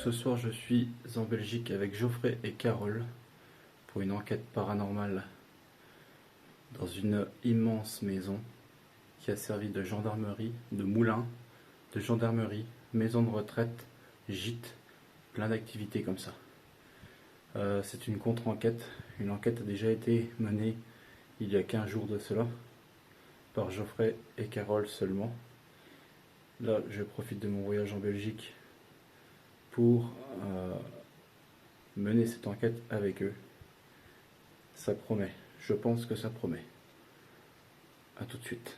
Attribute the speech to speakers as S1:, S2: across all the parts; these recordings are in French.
S1: ce soir, je suis en Belgique avec Geoffrey et Carole pour une enquête paranormale dans une immense maison qui a servi de gendarmerie, de moulin, de gendarmerie, maison de retraite, gîte, plein d'activités comme ça. C'est une contre-enquête. Une enquête a déjà été menée il y a 15 jours de cela par Geoffrey et Carole seulement. Là, je profite de mon voyage en Belgique pour mener cette enquête avec eux. Ça promet, je pense que ça promet. A tout de suite.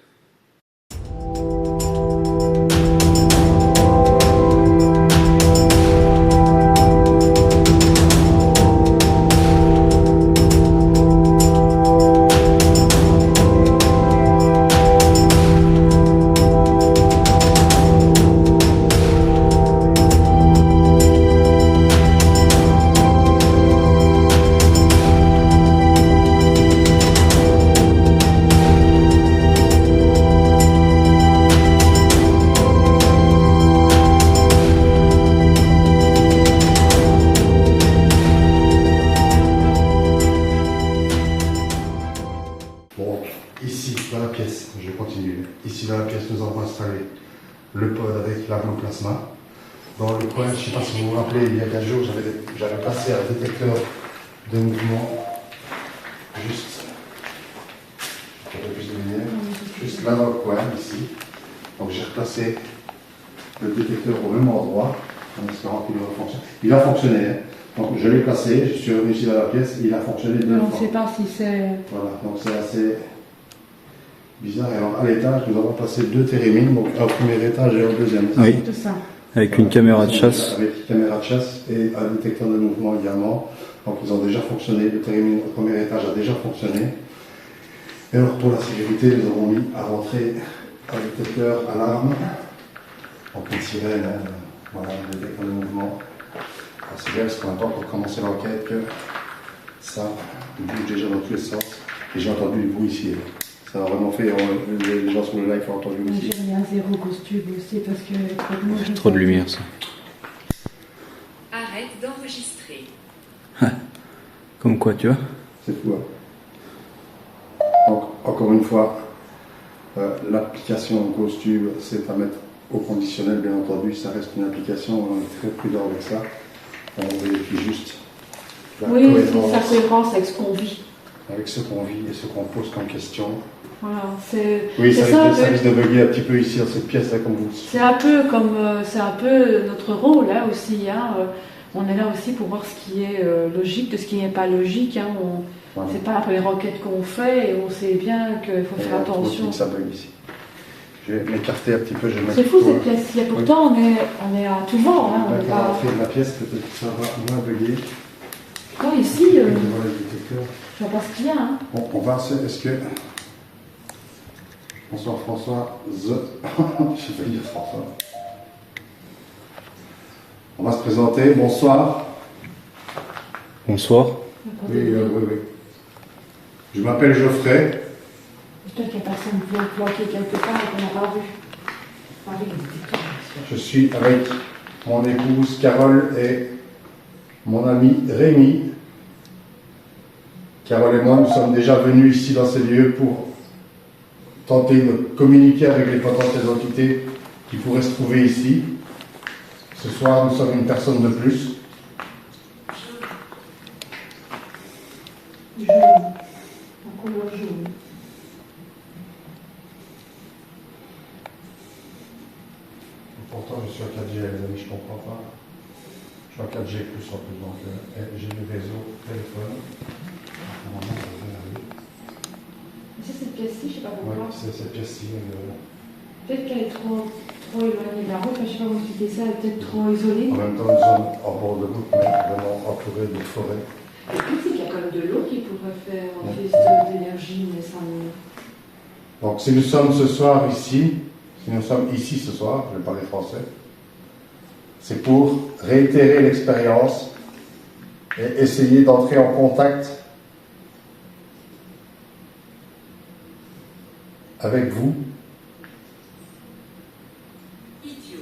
S2: Bon, ici, dans la pièce, je continue. Ici, dans la pièce, nous avons installé le pod avec l'armoplasma. Dans le coin, je ne sais pas si vous vous rappelez, il y a 15 jours, j'avais placé un détecteur de mouvement juste, un peu plus de lumière, juste là dans le coin, ici. Donc j'ai replacé le détecteur au même endroit, en espérant qu'il va fonctionner. Il a fonctionné, hein. Donc je l'ai placé, je suis revenu ici dans la pièce, il a fonctionné deux fois.
S3: On ne sait pas si c'est...
S2: Voilà, donc c'est assez bizarre. Et alors à l'étage, nous avons placé deux térémines, donc un au premier étage et au deuxième.
S1: Oui.
S3: Tout ça.
S1: Avec une caméra de chasse.
S2: Avec une caméra de chasse et un détecteur de mouvement également. Donc ils ont déjà fonctionné, le térémine au premier étage a déjà fonctionné. Et alors pour la sécurité, nous avons mis à rentrer un détecteur alarme, donc une sirène, hein, voilà, un détecteur de mouvement. Alors c'est bien parce qu'on attend pour commencer l'enquête que ça bouge déjà dans tous les sens. Et j'ai entendu du bruit ici. Ça a vraiment fait, les gens sur le live ont entendu aussi.
S3: J'ai mis un zéro costume aussi parce que...
S1: C'est trop de lumière ça.
S4: Arrête d'enregistrer.
S1: Comme quoi, tu vois.
S2: C'est fou, hein. Donc, encore une fois, l'application GhostTube, c'est à mettre au conditionnel, bien entendu. Ça reste une application, on est très prudent avec ça. On vérifie juste la
S3: Oui, c'est
S2: cohérence
S3: sa cohérence avec ce qu'on vit.
S2: avec ce qu'on vit et ce qu'on pose comme question.
S3: Voilà, c'est...
S2: Oui,
S3: c'est
S2: ça
S3: ça,
S2: risque de bugger un petit peu ici dans cette pièce-là, comme vous.
S3: c'est un peu comme... c'est un peu notre rôle, là, aussi, hein. On est là aussi pour voir ce qui est logique, de ce qui n'est pas logique, hein.
S2: Voilà.
S3: C'est pas la première enquête qu'on fait et on sait bien qu'il faut faire attention.
S2: Ça bug ici. Je vais m'écarter un petit peu.
S3: C'est fou cette pièce-ci, pourtant on est à tout vent, hein. On est
S2: On
S3: pas...
S2: va faire de la pièce, peut-être que ça va moins bugger.
S3: Quand ici,
S2: Voilà le détecteur.
S3: je vois pas ce qu'il y a, hein.
S2: Bon, on va se... Est-ce que... Bonsoir François. Je vais dire François. On va se présenter. Bonsoir.
S1: Bonsoir.
S2: Oui. Je m'appelle Geoffrey.
S3: J'espère qu'il n'y a personne qui vient planquer quelque part et qu'on n'a pas vu. Avec le détecteur, bien sûr.
S2: Je suis avec mon épouse Carole et mon ami Rémi. Carole et moi, nous sommes déjà venus ici dans ces lieux pour tenter de communiquer avec les potentielles entités qui pourraient se trouver ici. Ce soir, nous sommes une personne de plus.
S3: Jaune. En couleur jaune.
S2: Pourtant, je suis à 4G, les amis, je ne comprends pas. Je suis à 4G plus en plus, donc j'ai du réseau, téléphone.
S3: C'est cette pièce-ci, je ne sais pas
S2: Oui,
S3: pourquoi.
S2: c'est cette pièce-ci.
S3: Peut-être qu'elle est trop éloignée de la route, je ne sais pas comment expliquer ça, elle est peut-être trop isolée.
S2: En même temps, nous sommes en bord de route, mais vraiment entourés de forêts.
S3: Le truc, c'est qu'il y a quand même de l'eau qui pourrait faire
S2: Ouais.
S3: office d'énergie, mais ça me...
S2: Donc, si nous sommes ce soir ici, ce soir, je vais parler français, c'est pour réitérer l'expérience et essayer d'entrer en contact avec vous.
S4: Idiot.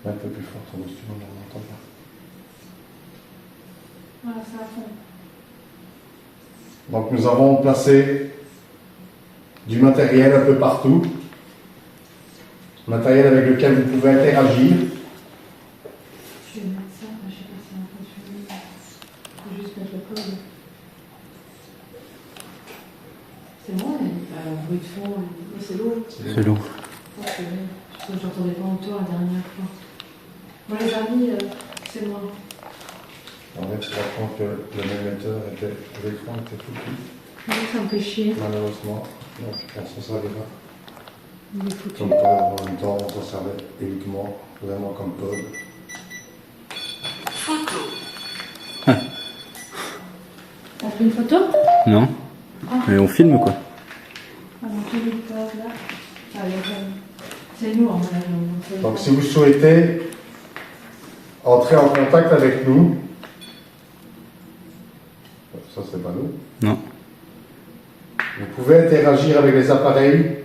S2: Ouais. peu plus fort ton instrument, on n'entend pas.
S3: Voilà, c'est à fond.
S2: Donc nous avons placé du matériel un peu partout. Matériel avec lequel vous pouvez interagir.
S3: Je vais mettre ça, je sais pas si on peut suivre. Je vais juste mettre le code. C'est bon, le bruit de fond, c'est l'eau.
S1: C'est lourd.
S3: Oh, c'est vrai. Je n'entendais pas encore la dernière fois. Bon, les amis, c'est moi.
S2: En fait, je comprends que le même émetteur était, l'écran était tout petit,
S3: Oui, ça me fait chier.
S2: malheureusement. Donc on s'en servira
S3: Il est foutu.
S2: comme pod. En même temps, on s'en servait uniquement, vraiment comme pod.
S3: On fait une photo?
S1: Non?
S3: Ah.
S1: Mais on filme quoi?
S3: Ah, donc tous les codes là. Ah, il y a quand même- c'est lourd, madame.
S2: Donc si vous souhaitez entrer en contact avec nous, ça c'est pas nous,
S1: Non.
S2: vous pouvez interagir avec les appareils.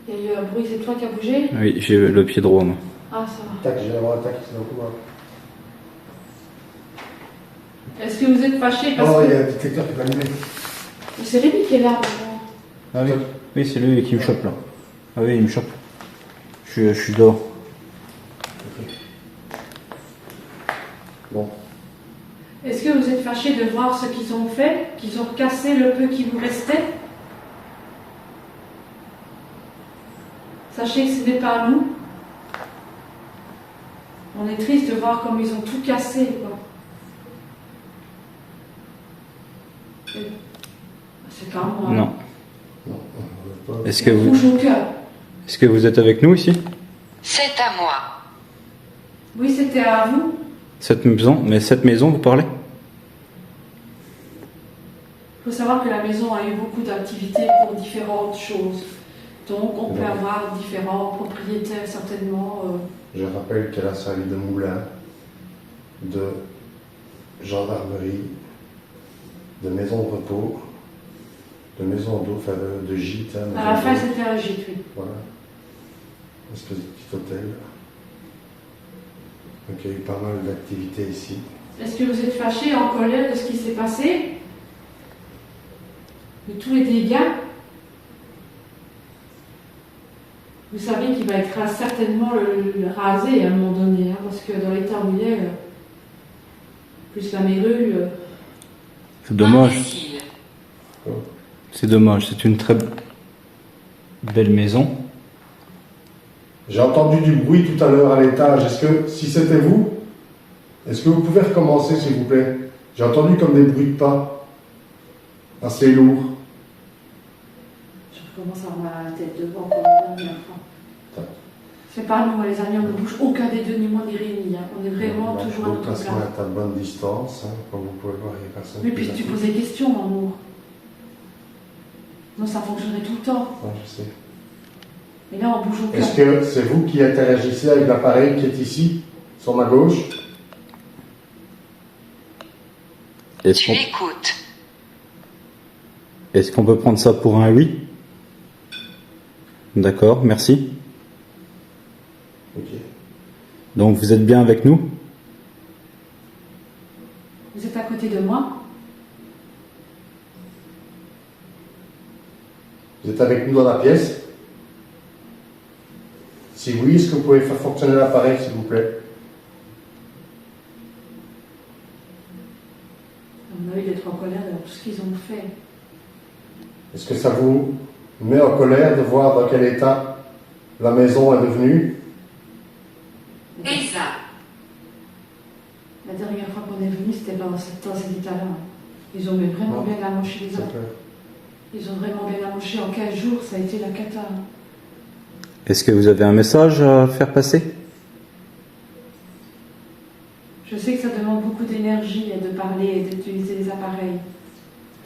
S3: Il y a eu un bruit, c'est toi qui as bougé?
S1: Oui, j'ai le pied droit moi.
S3: Ah, ça va.
S2: Tac, j'ai avoir un tac, c'est beaucoup.
S3: Est-ce que vous êtes fâché parce
S2: Oh, il y a
S3: que.
S2: un détecteur qui va allumer.
S3: C'est Rémi qui est là, maintenant.
S1: Ah oui, oui c'est lui qui me chope là. Ah oui, il me chope. Je suis dehors.
S2: Bon,
S3: Est-ce que vous êtes fâché de voir ce qu'ils ont fait, qu'ils ont cassé le peu qui vous restait? Sachez que ce n'est pas à nous. On est triste de voir comme ils ont tout cassé, quoi. C'est pas moi.
S1: Non.
S2: non, on veut pas.
S1: Est-ce que
S3: Rouge au cœur.
S1: est-ce que vous êtes avec nous ici?
S4: C'est à moi.
S3: Oui, c'était à vous.
S1: Cette maison, mais cette maison, vous parlez?
S3: Il faut savoir que la maison a eu beaucoup d'activités pour différentes choses. Donc, on peut
S2: Ouais.
S3: avoir différents propriétaires, certainement.
S2: Je rappelle qu'elle a servi de moulin, de gendarmerie, de maison de repos, de maison d'eau, enfin de gîte. Hein,
S3: À la
S2: maison
S3: fin,
S2: d'eau.
S3: c'était un gîte, oui.
S2: Voilà. Une espèce de petit hôtel. Donc il y a eu pas mal d'activités ici.
S3: Est-ce que vous êtes fâché, en colère de ce qui s'est passé? De tous les dégâts? Vous savez qu'il va être certainement le rasé à un moment donné, hein, parce que dans l'état où il est, plus la mérule,
S1: C'est dommage.
S4: Imbécile.
S1: C'est dommage. C'est une très belle maison.
S2: J'ai entendu du bruit tout à l'heure à l'étage. Est-ce que, si c'était vous, est-ce que vous pouvez recommencer s'il vous plaît? J'ai entendu comme des bruits de pas. Assez lourds.
S3: je commence à avoir la tête devant comme la dernière fois. C'est pas nous, les amis, on ne bouge aucun des deux, ni moi ni Rémi. Hein. On est vraiment
S2: Donc,
S3: toujours à
S2: le
S3: notre place.
S2: placement est à bonne distance. Hein, comme vous pouvez voir, il n'y a personne.
S3: Oui,
S2: qui
S3: puis
S2: vous
S3: tu
S2: affiche.
S3: poses des questions, amour. Non, ça fonctionnerait tout le temps.
S2: Ouais, je sais.
S3: Mais là, on bouge aucun.
S2: Est-ce que c'est vous qui interagissez avec l'appareil qui est ici, sur ma gauche?
S1: Est-ce
S4: Tu
S1: qu'on
S4: écoutes.
S1: est-ce qu'on peut prendre ça pour un oui? D'accord, merci.
S2: Ok.
S1: Donc vous êtes bien avec nous?
S3: Vous êtes à côté de moi.
S2: Vous êtes avec nous dans la pièce? Si oui, est-ce que vous pouvez faire fonctionner l'appareil, s'il vous plaît?
S3: On a eu d'être en colère de tout ce qu'ils ont fait.
S2: Est-ce que ça vous met en colère de voir dans quel état la maison est devenue?
S4: Elsa.
S3: La dernière fois qu'on est venu, c'était pas dans cet état-là. Ils ont vraiment
S2: Non.
S3: bien amoché les
S2: Ça
S3: autres.
S2: peut-
S3: Ils ont vraiment bien amoché. En 15 jours, ça a été la cata.
S1: Est-ce que vous avez un message à faire passer?
S3: Je sais que ça demande beaucoup d'énergie de parler et d'utiliser les appareils.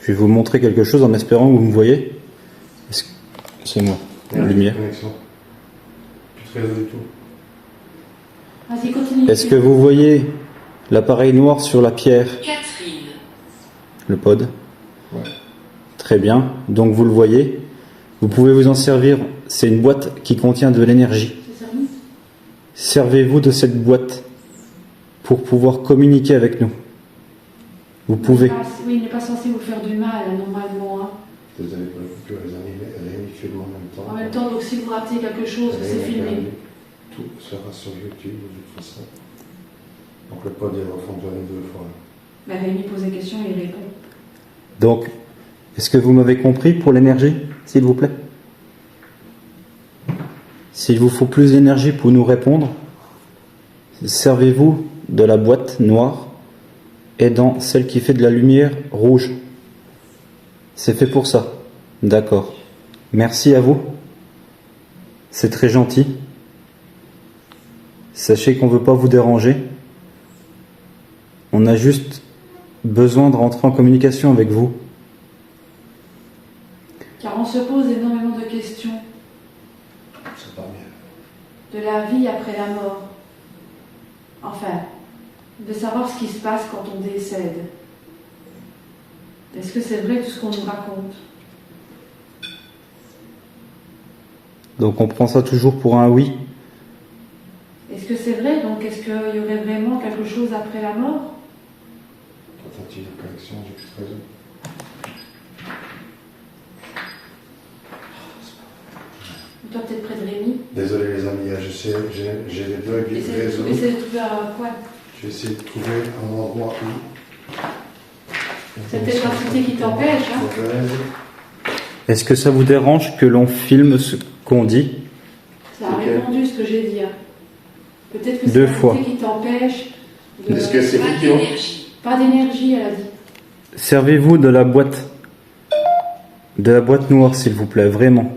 S1: Je vais vous montrer quelque chose en espérant que vous me voyez. Est-ce que- C'est moi, la lumière.
S2: Connexion. Plus de réseau du tout.
S3: Vas-y, continue.
S1: Est-ce que vous voyez l'appareil noir sur la pierre,
S4: Catherine.
S1: le pod?
S2: Ouais.
S1: Très bien, donc vous le voyez. Vous pouvez vous en servir. C'est une boîte qui contient de l'énergie.
S3: C'est sérieux?
S1: Servez-vous de cette boîte pour pouvoir communiquer avec nous. Vous pouvez.
S3: Oui, il n'est pas censé vous faire du mal, normalement. Hein.
S2: Désolé pour la coupure, les amis, elle a mis filmé en même temps.
S3: En même temps, donc si vous ratez quelque chose, c'est filmé.
S2: Tout sera sur YouTube de toute façon. Donc le pod il va fonctionner 2 fois.
S3: Mais Rémi pose des questions et il répond.
S1: Donc, est-ce que vous m'avez compris pour l'énergie, s'il vous plaît? S'il vous faut plus d'énergie pour nous répondre, servez-vous de la boîte noire et dans celle qui fait de la lumière rouge. C'est fait pour ça. D'accord. Merci à vous. C'est très gentil. Sachez qu'on ne veut pas vous déranger. On a juste besoin de rentrer en communication avec vous.
S3: Car on se pose énormément de questions
S2: C'est pas bien.
S3: de la vie après la mort. Enfin, de savoir ce qui se passe quand on décède. Est-ce que c'est vrai tout ce qu'on nous raconte?
S1: Donc on prend ça toujours pour un oui.
S3: Est-ce que c'est vrai? Donc est-ce qu'il y aurait vraiment quelque chose après la mort?
S2: Tentative de connexion, j'ai plus de réseau.
S3: Toi peut-être près de Rémi.
S2: Désolé les amis, je sais, j'ai des bugs de réseau.
S3: Essayez de trouver un coin.
S2: Je vais essayer de trouver un endroit où.
S3: C'est peut-être l'entité qui t'empêche. Hein?
S1: Est-ce que ça vous dérange que l'on filme ce qu'on dit?
S3: Ça a répondu ce que j'ai dit. Hein. Peut-être que c'est
S1: 2 fois.
S3: l'entité qui t'empêche. De...
S2: Est-ce que c'est
S4: Pas
S2: vous qui ont.
S4: d'énergie.
S3: Pas d'énergie, elle a dit.
S1: Servez-vous de la boîte noire, s'il vous plaît, vraiment.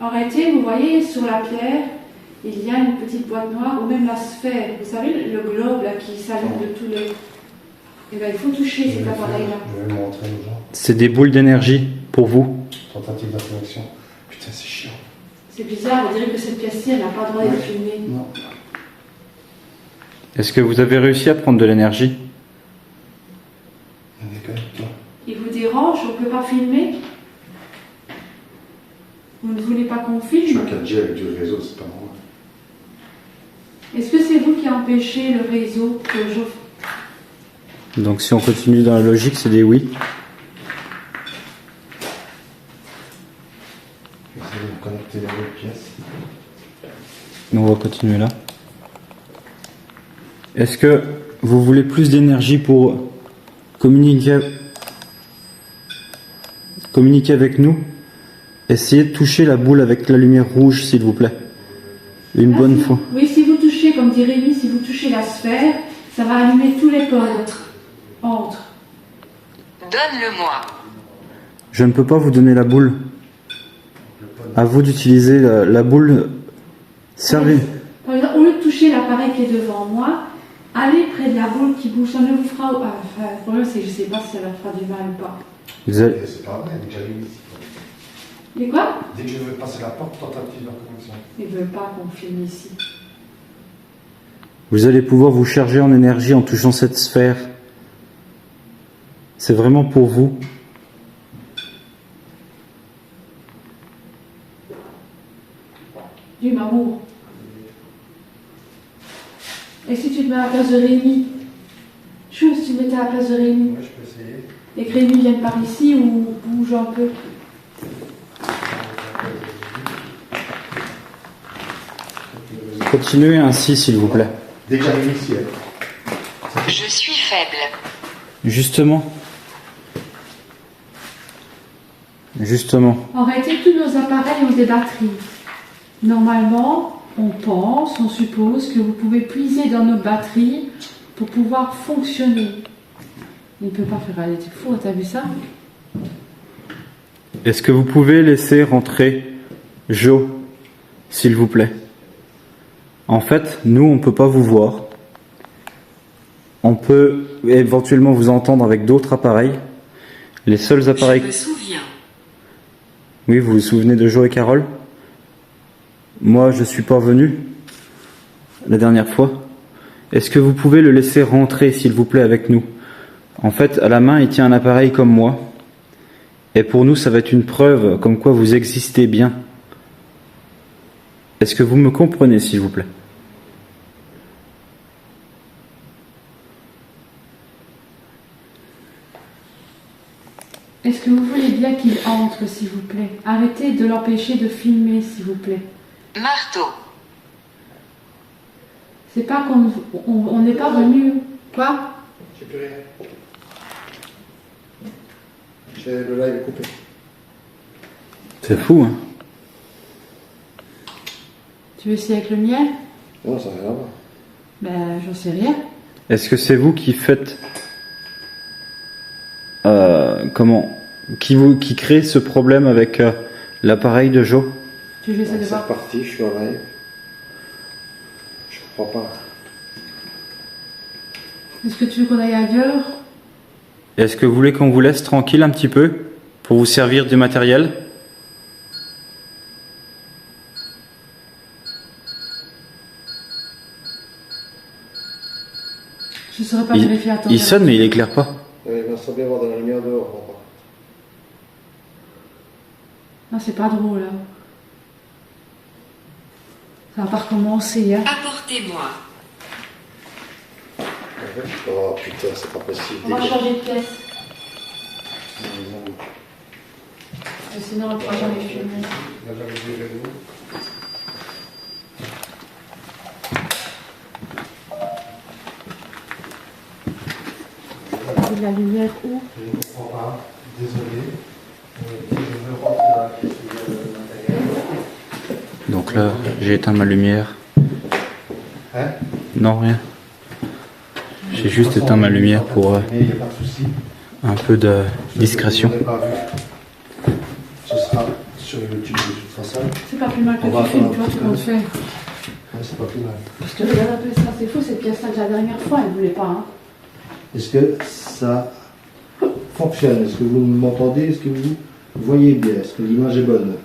S3: Arrêtez, vous voyez, sur la pierre, il y a une petite boîte noire, ou même la sphère. Vous savez, le globe là, qui s'allume de tous les... Eh bien, il faut toucher cet appareil-là.
S2: Je vais montrer aux gens.
S1: C'est des boules d'énergie pour vous.
S2: Tentative de connexion. Putain, c'est chiant.
S3: C'est bizarre, on dirait que cette pièce-ci, elle n'a pas le droit d'être filmée.
S2: Non.
S1: Est-ce que vous avez réussi à prendre de l'énergie?
S2: Déconnecte-toi.
S3: Il vous dérange, on ne peut pas filmer? Vous ne voulez pas qu'on
S2: Je suis
S3: filme?
S2: en 4G avec du réseau, c'est pas normal.
S3: Est-ce que c'est vous qui empêchez le réseau que je...
S1: Donc si on continue dans la logique, c'est des oui.
S2: J'essaie de me connecter dans l'autre pièce.
S1: On va continuer là. Est-ce que vous voulez plus d'énergie pour communiquer avec nous? Essayez de toucher la boule avec la lumière rouge, s'il vous plaît. Une
S3: Ah,
S1: bonne
S3: si-
S1: fois.
S3: Oui, si vous touchez, comme dit Rémi, si vous touchez la sphère, ça va allumer tous les codes. Entre.
S4: Donne-le-moi.
S1: Je ne peux pas vous donner la boule. À vous d'utiliser la boule. Servez.
S3: Par exemple, au lieu de toucher l'appareil qui est devant moi, allez près de la boule qui bouge. Ça ne vous fera... Enfin, le problème, c'est que je ne sais pas si ça leur fera du mal ou pas.
S1: Vous allez-
S2: Et c'est pas vrai, dès que j'allume ici.
S3: Mais quoi?
S2: Dès que je veux passer la porte, tentative de connexion.
S3: Ils ne veulent pas qu'on filme ici.
S1: Vous allez pouvoir vous charger en énergie en touchant cette sphère. C'est vraiment pour vous.
S3: Du m'amour. Et si tu te mets à la place de Rémi? Chou, si tu te mettais à la place de Rémi
S2: Oui, je peux essayer.
S3: et que Rémi vienne par ici ou bouge un peu.
S1: Continuez ainsi, s'il vous plaît.
S2: Dès que j'arrive ici,
S4: Je suis faible.
S1: Justement.
S3: En réalité, tous nos appareils ont des batteries. Normalement, on pense, on suppose que vous pouvez puiser dans nos batteries pour pouvoir fonctionner. Il ne peut pas faire aller, tu fou, t'as vu ça?
S1: Est-ce que vous pouvez laisser rentrer Jo, s'il vous plaît? En fait, nous, on ne peut pas vous voir. On peut éventuellement vous entendre avec d'autres appareils. Les seuls appareils...
S4: Je me souviens.
S1: Oui, vous vous souvenez de Jo et Carole? Moi, je suis pas venu la dernière fois. Est-ce que vous pouvez le laisser rentrer, s'il vous plaît, avec nous? En fait, à la main, il tient un appareil comme moi. Et pour nous, ça va être une preuve comme quoi vous existez bien. Est-ce que vous me comprenez, s'il vous plaît?
S3: Est-ce que vous voulez bien qu'il entre, s'il vous plaît? Arrêtez de l'empêcher de filmer, s'il vous plaît.
S4: Marteau.
S3: C'est pas qu'on on n'est pas venu. Quoi?
S2: J'ai plus rien. Le live est coupé.
S1: C'est fou, hein?
S3: Tu veux essayer avec le mien?
S2: Non, ça n'a rien à voir.
S3: Ben, j'en sais rien.
S1: Est-ce que c'est vous qui faites... qui crée ce problème avec l'appareil de Joe?
S3: Tu veux essayer de
S2: C'est
S3: voir?
S2: reparti, je suis en live. Je crois pas.
S3: Est-ce que tu veux qu'on aille ailleurs?
S1: Est-ce que vous voulez qu'on vous laisse tranquille un petit peu pour vous servir du matériel?
S3: Je ne saurais pas vérifier. Attends.
S1: Il sonne mais il éclaire pas.
S2: Il va sembler avoir de la lumière dehors. Papa.
S3: Non, c'est pas drôle, là. Ça va pas recommencer, hein.
S4: Apportez-moi.
S2: Oh putain, c'est pas possible.
S3: On va changer de pièce. Sinon, on ne pourra jamais filmer. De la lumière où?
S2: Je ne comprends pas. Désolé. Je veux rentrer dans la pièce où il y a le matériel.
S1: Donc là, j'ai éteint ma lumière.
S2: Hein?
S1: Non, rien. J'ai juste éteint ma lumière pour
S2: Il n'y a pas de souci.
S1: un peu de discrétion.
S2: Vous n'avez pas vu. Ce sera sur YouTube de toute façon.
S3: C'est pas plus mal que
S2: On va
S3: tu filmes,
S2: attendre
S3: tu vois
S2: un
S3: ce
S2: petit
S3: qu'on
S2: peu.
S3: fait.
S2: Ouais, c'est pas plus mal.
S3: Parce que regarde un peu ça, c'est fou cette pièce-là, la dernière fois, elle ne voulait pas. Hein.
S2: Est-ce que ça fonctionne? Est-ce que vous m'entendez? Est-ce que vous voyez bien? Est-ce que l'image est bonne?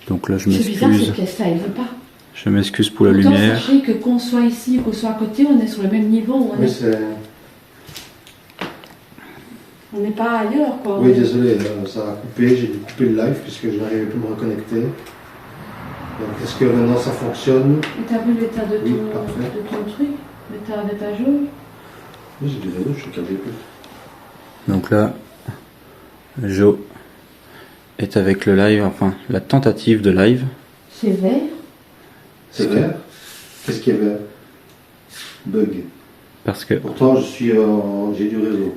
S1: Donc là, je
S3: C'est bizarre
S1: m'excuse.
S3: cette pièce-là, elle ne veut pas.
S1: Je m'excuse pour la
S3: Pourtant,
S1: lumière.
S3: sachez que qu'on soit ici ou qu'on soit à côté, on est sur le même niveau.
S2: Oui, c'est...
S3: On n'est pas ailleurs, quoi.
S2: Oui, désolé, ça a coupé. J'ai dû couper le live puisque je n'arrivais plus à me reconnecter. Donc, est-ce que maintenant ça fonctionne?
S3: Et t'as vu l'état de,
S2: Oui,
S3: de
S2: parfait.
S3: ton truc? L'état de ta jaune?
S2: Oui, j'ai des réseaux, je suis câblé plus.
S1: Donc là, Joe est avec le live, enfin la tentative de live.
S3: C'est vert.
S2: C'est vert? Qu'est-ce qui est vert? Bug.
S1: Parce que
S2: Pourtant, j'ai du réseau.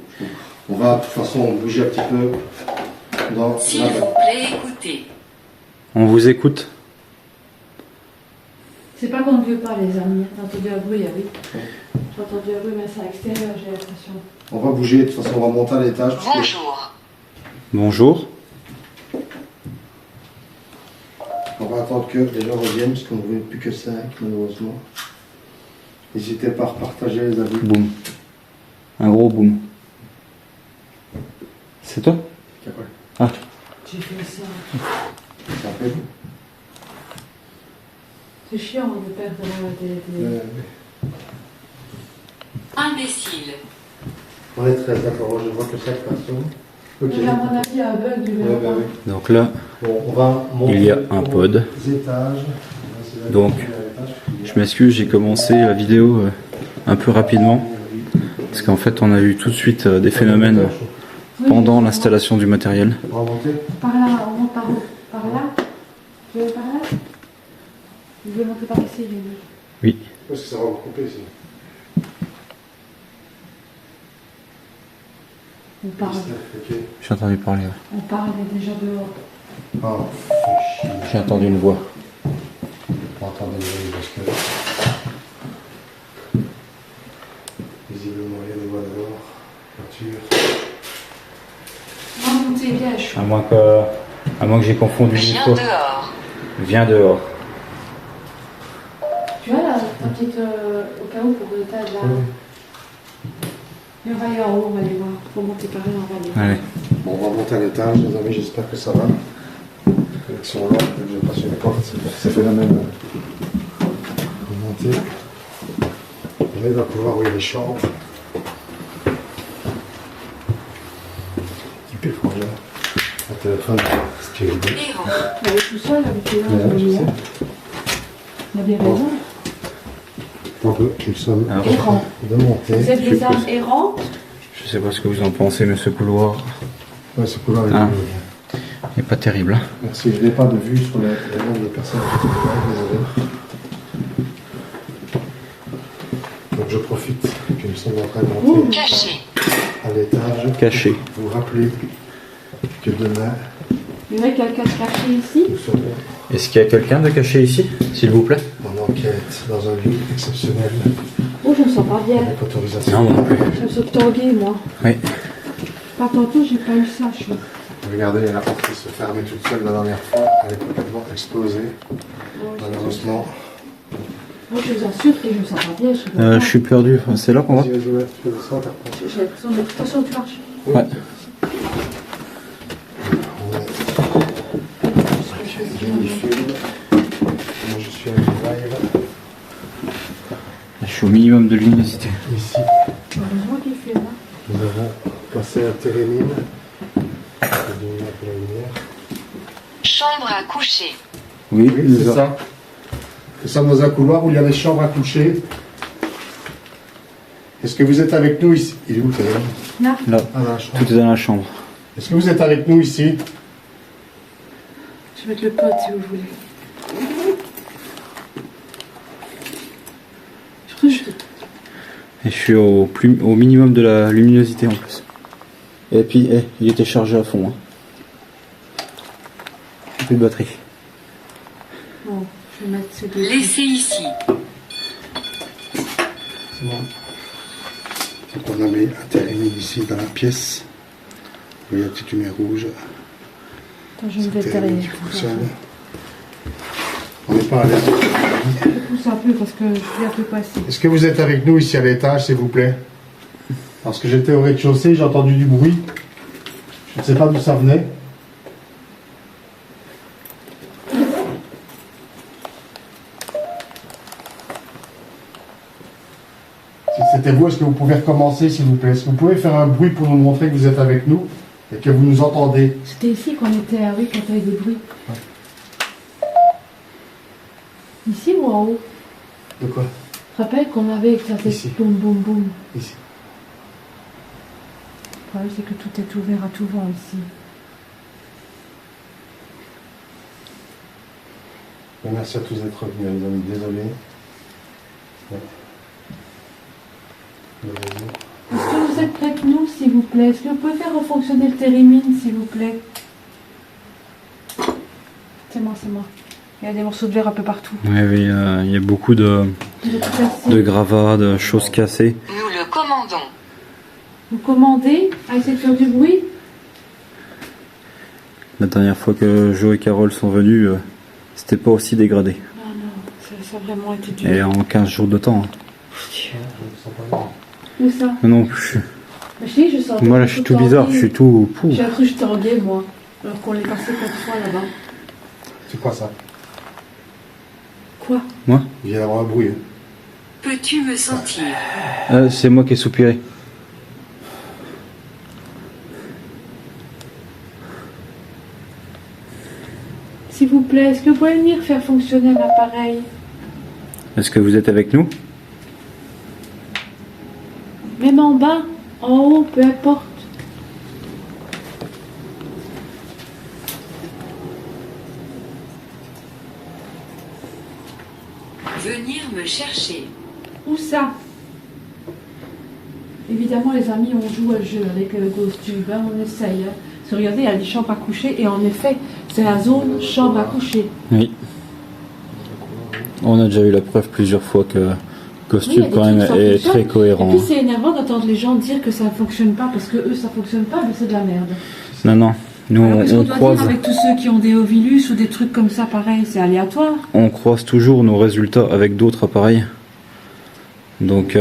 S2: On va de toute façon bouger un petit peu dans
S4: S'il
S2: la
S4: vous plaît, écoutez.
S1: on vous écoute.
S3: C'est pas qu'on ne veut pas, les amis. T'as entendu un bruit, oui. J'ai entendu un bruit, mais c'est à l'extérieur, j'ai l'impression.
S2: On va bouger, de toute façon, on va monter à l'étage. parce que
S4: Bonjour.
S1: Bonjour.
S2: On va attendre que les gens reviennent, parce qu'on ne voulait plus que 5, malheureusement. N'hésitez pas à repartager les avis.
S1: Boum. Un gros boum. C'est toi? Ah.
S3: J'ai fait ça.
S2: Ça fait vous.
S3: C'est chiant de perdre des...
S4: Imbécile.
S2: On est 13, d'accord, je vois que 5 personnes. Ok.
S3: Mais à mon avis, il y a un bug du
S2: Ouais,
S3: numéro
S2: bah
S3: 1.
S2: oui.
S1: Donc là,
S2: Bon, on va monter
S1: il y a un pod.
S2: aux étages.
S1: Donc, je m'excuse, j'ai commencé la vidéo un peu rapidement. Parce qu'en fait, on a eu tout de suite des phénomènes pendant l'installation du matériel.
S2: On va monter.
S3: Par là, on monte par où? Par là? Tu veux par là? Je veux monter par ici, j'ai dit.
S1: Oui.
S2: Parce que ça va vous couper ici.
S3: On parle.
S2: Ok.
S1: J'ai entendu parler. Ouais.
S3: On parle, il est déjà dehors.
S2: Ah, fais chier.
S1: J'ai entendu une voix.
S2: On va entendre des bruits parce que. Visiblement, il y a des voix dehors. Voiture.
S3: Non, montez bien, je suis.
S1: À moins que j'ai confondu une
S4: Viens
S1: fois.
S4: dehors.
S1: Viens dehors.
S3: Tu as là, ta petite. Au cas où, pour l'étage là.
S2: Oui.
S3: Et on va aller en haut, on va aller voir. Faut monter par là, on va aller voir.
S1: Allez.
S2: Bon, on va monter à l'étage, les amis, j'espère que ça va. Connexion là, je vais passer une porte, c'est fait la même. On va monter. On va pouvoir où il y a les chambres. Équipé, franchement. Un téléphone,
S4: Errant.
S3: Elle est tout seul avec les
S2: Ouais, je sais.
S3: Vous avez raison.
S2: Donc, nous sommes
S1: Alors,
S3: Errant.
S2: de montée.
S3: Vous êtes des âmes errantes.
S1: je sais pas ce que vous en pensez, mais ce couloir
S2: Ouais, ce couloir est
S1: Ah.
S2: désolé.
S1: est pas terrible. Hein.
S2: Merci, je n'ai pas de vue sur le nombre de personnes qui sont là, désolé. Donc je profite que nous sommes en train de monter
S4: Caché.
S2: à l'étage.
S1: Caché.
S2: Vous rappelez que demain,
S3: Il y aurait quelqu'un de caché ici.
S2: nous serons
S1: Est-ce qu'il y a quelqu'un de caché ici, s'il vous plaît?
S2: en enquête dans un lieu exceptionnel
S3: Oh, je me sens pas bien.
S2: avec autorisation.
S1: Non, moi non plus.
S3: Je me sens tanguée, moi.
S1: Oui.
S3: Pas tantôt, j'ai pas eu ça. Je...
S2: Regardez, la porte qui se fermait toute seule la dernière fois. Elle est complètement explosée. Malheureusement.
S3: Moi, je vous assure que je me sens pas bien.
S1: Je suis perdu. Enfin, c'est là qu'on va?
S2: Vas-y, vas-y, ouais, tu fais le son, t'as pas-
S3: J'ai l'impression de toute façon, tu marches.
S1: Ouais.
S2: Je filme. Moi, je suis à live
S1: Je suis au minimum de luminosité.
S2: ici.
S3: Heureusement qu'il fait là.
S2: Nous avons passé à télémine. La lumière.
S4: Chambre à coucher.
S1: Oui,
S2: Oui, c'est ça. Nous sommes dans un couloir où il y a des chambres à coucher. Est-ce que vous êtes avec nous ici? Il est où, Télémine?
S3: Là,
S1: Là,
S2: Ah, dans la chambre.
S1: tout est dans la chambre.
S2: Est-ce que vous êtes avec nous ici?
S3: je vais mettre le pote si vous voulez.
S1: Et je suis au minimum de la luminosité en plus. Et puis, il était chargé à fond. Hein. Plus de batterie.
S3: Bon, je vais mettre ces deux.
S4: Laissez ici.
S2: C'est bon. Donc on a mis un télémine ici dans la pièce. Il y a une petite lumière rouge.
S3: Attends, je vais
S2: C'est
S3: mettre
S2: télémine
S3: derrière.
S2: qui fonctionne. On n'est pas à l'aise.
S3: Je pousse un peu parce que je suis un peu passée.
S2: Est-ce que vous êtes avec nous ici à l'étage, s'il vous plaît? Parce que j'étais au rez-de-chaussée, j'ai entendu du bruit. Je ne sais pas d'où ça venait. Si c'était vous, est-ce que vous pouvez recommencer, s'il vous plaît? Est-ce que vous pouvez faire un bruit pour nous montrer que vous êtes avec nous et que vous nous entendez?
S3: C'était ici qu'on était, ah oui, quand il y avait des bruits. Ici ou en haut?
S2: De quoi?
S3: Je te rappelle qu'on avait éclaté
S2: Ici.
S3: boum boum boum.
S2: Ici.
S3: Le problème c'est que tout est ouvert à tout vent ici.
S2: Et merci à tous d'être venus, les amis. Désolé. Ouais. Désolé.
S3: Est-ce que vous êtes près de nous, s'il vous plaît? Est-ce que vous pouvez faire refonctionner le télémine, s'il vous plaît? C'est moi, c'est moi. Il y a des morceaux de verre un peu partout.
S1: Oui, il y a beaucoup de
S3: Vous êtes cassés.
S1: de gravats, de choses cassées.
S4: Nous le commandons.
S3: Vous commandez à essayer de faire du bruit?
S1: La dernière fois que Joe et Carole sont venus, c'était pas aussi dégradé.
S3: Non, non, ça a vraiment été dur.
S1: Et en 15 jours de temps. Hein.
S3: Où ça?
S1: Non,
S3: Mais je sais, je sens.
S1: moi là je suis tout bizarre, je suis tout... Pouf.
S3: J'ai cru que j'étais en gay, moi. Alors qu'on l'est passé 4 fois là-bas.
S2: C'est quoi ça?
S3: Quoi?
S1: Moi
S2: Il vient d'avoir un bruit. Hein.
S4: Peux-tu me sentir?
S1: C'est moi qui ai soupiré.
S3: S'il vous plaît, est-ce que vous pouvez venir faire fonctionner l'appareil?
S1: Est-ce que vous êtes avec nous?
S3: Même en bas, en haut, peu importe.
S4: Venir me chercher.
S3: Où ça? Évidemment, les amis, on joue à jeu avec le Ghost Tube, hein, on essaye. Hein. Parce que regardez, il y a des chambres à coucher, et en effet, c'est la zone chambre à coucher.
S1: Oui. On a déjà eu la preuve plusieurs fois que
S3: Oui, il y a
S1: Costume
S3: des
S1: quand même
S3: trucs, ça
S1: est
S3: fonctionne.
S1: très cohérent.
S3: Et puis c'est énervant d'entendre les gens dire que ça ne fonctionne pas, parce que eux, ça fonctionne pas, mais c'est de la merde.
S1: Non, non. Nous,
S3: Alors, qu'est-ce qu'on
S1: on
S3: doit
S1: croise,
S3: dire avec tous ceux qui ont des Ovilus ou des trucs comme ça, pareil, c'est aléatoire.
S1: on croise toujours nos résultats avec d'autres appareils. Donc,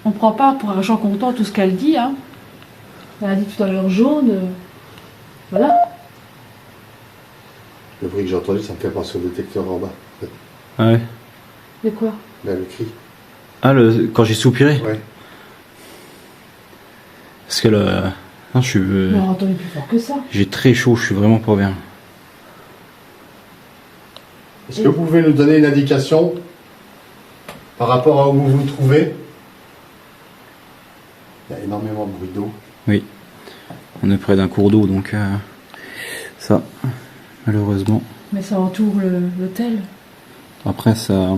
S3: On prend pas pour argent comptant tout ce qu'elle dit, hein. Elle a dit tout à l'heure jaune, voilà.
S2: Le bruit que j'ai entendu, ça me fait penser au détecteur en bas.
S1: ouais.
S3: De quoi?
S2: Là, le cri.
S1: Ah, quand j'ai soupiré.
S2: Ouais.
S1: Parce que là, non, je suis,
S3: Mais on a entendu plus fort que ça.
S1: j'ai très chaud, je suis vraiment pas bien.
S2: Est-ce que vous pouvez nous donner une indication par rapport à où vous vous trouvez? Il y a énormément de bruit d'eau.
S1: Oui, on est près d'un cours d'eau, donc ça, malheureusement.
S3: Mais ça entoure l'hôtel.
S1: Après, ça...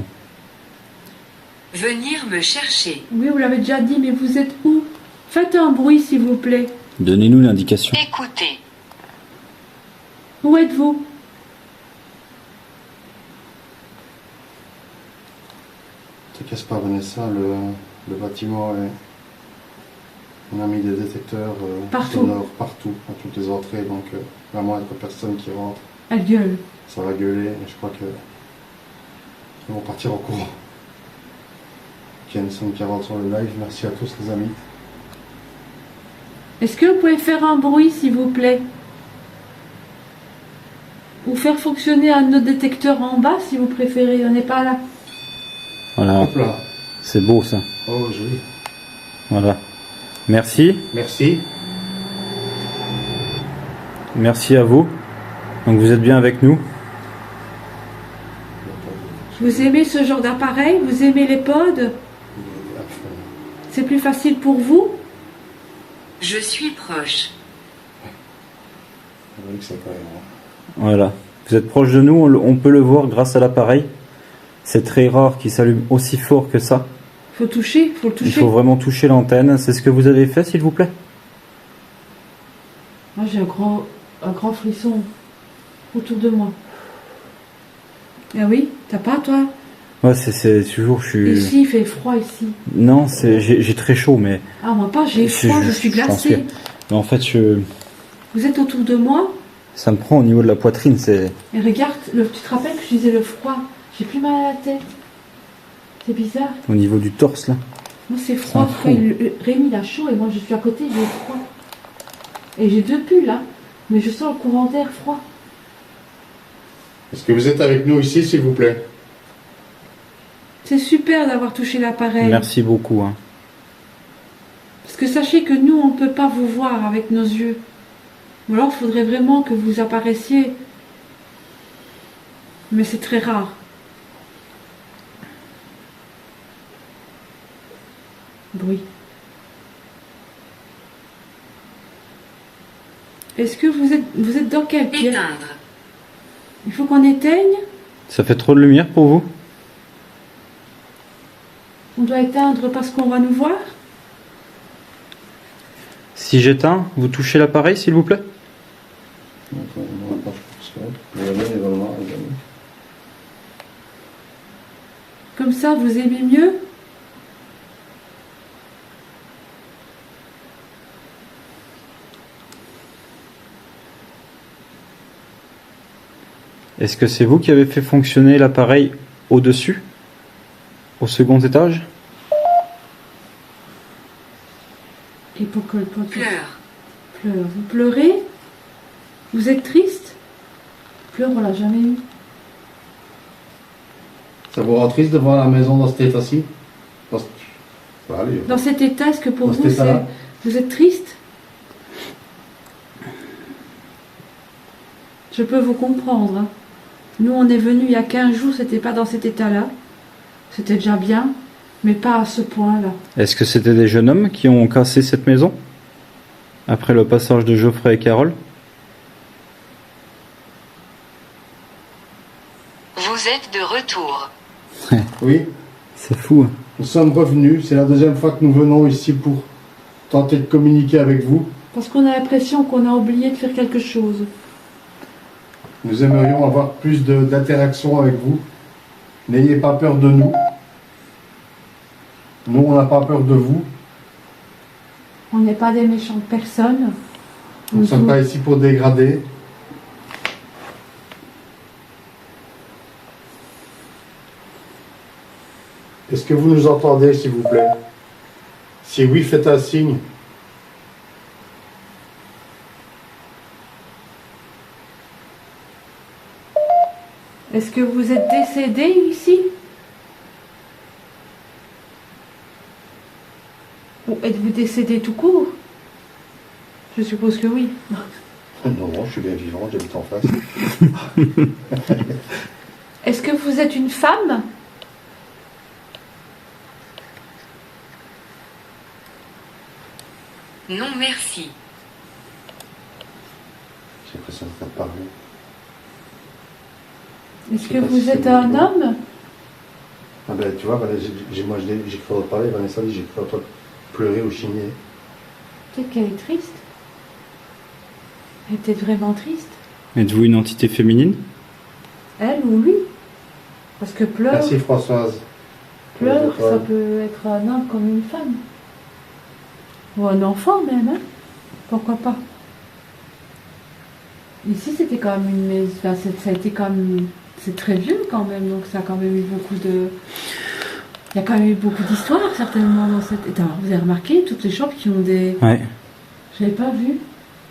S4: Venir me chercher.
S3: Oui, vous l'avez déjà dit, mais vous êtes où? Faites un bruit, s'il vous plaît.
S1: Donnez-nous l'indication.
S4: Écoutez.
S3: Où êtes-vous?
S2: Ne te casse pas, Vanessa, le bâtiment est... On a mis des détecteurs
S3: Partout.
S2: sonores partout, à toutes les entrées, donc la moindre personne qui rentre,
S3: Elle gueule.
S2: ça va gueuler, et je crois que ils vont partir en courant. Ken 540 sur le live, merci à tous les amis.
S3: Est-ce que vous pouvez faire un bruit, s'il vous plaît? Ou faire fonctionner un autre détecteur en bas, si vous préférez. On n'est pas là.
S1: Voilà,
S2: Hop là,
S1: c'est beau ça.
S2: oh joli,
S1: Voilà. Merci.
S2: merci.
S1: Merci à vous. Donc vous êtes bien avec nous.
S3: Vous aimez ce genre d'appareil? Vous aimez les pods? C'est plus facile pour vous?
S4: Je suis proche.
S2: Oui, c'est pas grave.
S1: Voilà. Vous êtes proche de nous, on peut le voir grâce à l'appareil. C'est très rare qu'il s'allume aussi fort que ça.
S3: Faut toucher, faut le
S1: Il
S3: toucher.
S1: faut vraiment toucher l'antenne. C'est ce que vous avez fait, s'il vous plaît?
S3: Moi, j'ai un grand frisson autour de moi. Ah oui, t'as pas, toi?
S1: Ouais, c'est toujours, je suis...
S3: Ici, il fait froid, ici.
S1: Non, j'ai très chaud, mais...
S3: Ah, moi pas, j'ai froid, je suis
S1: pense
S3: glacée.
S1: que- Mais en fait,
S3: Vous êtes autour de moi?
S1: ça me prend au niveau de la poitrine, c'est...
S3: Et regarde, tu te rappelles que je disais le froid? J'ai plus mal à la tête. C'est bizarre.
S1: Au niveau du torse, là.
S3: Moi, c'est froid.
S1: C'est un fou.
S3: Rémi, il a chaud et moi, je suis à côté, j'ai froid. Et j'ai deux pulls, là. Mais je sens le courant d'air froid.
S2: Est-ce que vous êtes avec nous ici, s'il vous plaît?
S3: C'est super d'avoir touché l'appareil.
S1: Merci beaucoup. Hein.
S3: Parce que sachez que nous, on ne peut pas vous voir avec nos yeux. Ou alors, il faudrait vraiment que vous apparaissiez. Mais c'est très rare. Bruit. Est-ce que vous êtes dans quelle pièce?
S4: Éteindre.
S3: Il faut qu'on éteigne?
S1: Ça fait trop de lumière pour vous?
S3: On doit éteindre parce qu'on va nous voir?
S1: Si j'éteins, vous touchez l'appareil, s'il vous plaît?
S3: Comme ça, vous aimez mieux?
S1: Est-ce que c'est vous qui avez fait fonctionner l'appareil au-dessus? Au second étage?
S3: Et pour que le pote
S4: Pleure.
S3: pleure. Vous pleurez? Vous êtes triste? Pleure, on l'a jamais eu.
S2: Ça vous rend triste de voir la maison dans cet état-ci? Ça va aller.
S3: Dans cet état, est-ce que pour
S2: Dans
S3: vous,
S2: cet état-là?
S3: vous êtes triste? Je peux vous comprendre. Hein. Nous, on est venus il y a 15 jours, c'était pas dans cet état-là. C'était déjà bien, mais pas à ce point-là.
S1: Est-ce que c'était des jeunes hommes qui ont cassé cette maison? Après le passage de Geoffrey et Carole?
S4: Vous êtes de retour.
S2: Oui,
S1: C'est fou. Hein.
S2: nous sommes revenus. C'est la deuxième fois que nous venons ici pour tenter de communiquer avec vous.
S3: Parce qu'on a l'impression qu'on a oublié de faire quelque chose.
S2: Nous aimerions avoir plus d'interaction avec vous. N'ayez pas peur de nous. Nous, on n'a pas peur de vous.
S3: On n'est pas des méchantes personnes.
S2: Nous ne sommes pas ici pour dégrader. Est-ce que vous nous entendez, s'il vous plaît? Si oui, faites un signe.
S3: Est-ce que vous êtes décédé ici? Ou êtes-vous décédé tout court? Je suppose que oui.
S2: Non, je suis bien vivant, j'habite en face.
S3: Est-ce que vous êtes une femme?
S4: Non merci.
S2: J'ai l'impression de faire parler.
S3: Est-ce
S2: Je
S3: que
S2: sais pas
S3: vous
S2: si
S3: êtes
S2: c'est
S3: un
S2: bon.
S3: homme?
S2: Ah ben tu vois, voilà, moi j'ai cru entendre parler, Vanessa dit j'ai cru entendre pleurer ou chigner.
S3: Peut-être qu'elle est triste. Elle est peut-être vraiment triste.
S1: Êtes-vous une entité féminine?
S3: Elle ou lui? Parce que pleurer,
S2: Merci Françoise.
S3: pleure,
S2: Ouais.
S3: ça peut être un homme comme une femme. Ou un enfant même, hein? Pourquoi pas? Ici, c'était quand même une maison. Enfin, ça a été quand même. C'est très vieux quand même, donc ça a quand même eu beaucoup de. Il y a quand même eu beaucoup d'histoires, certainement, dans cette. Et vous avez remarqué, toutes les chambres qui ont des.
S1: Ouais.
S3: J'avais pas vu.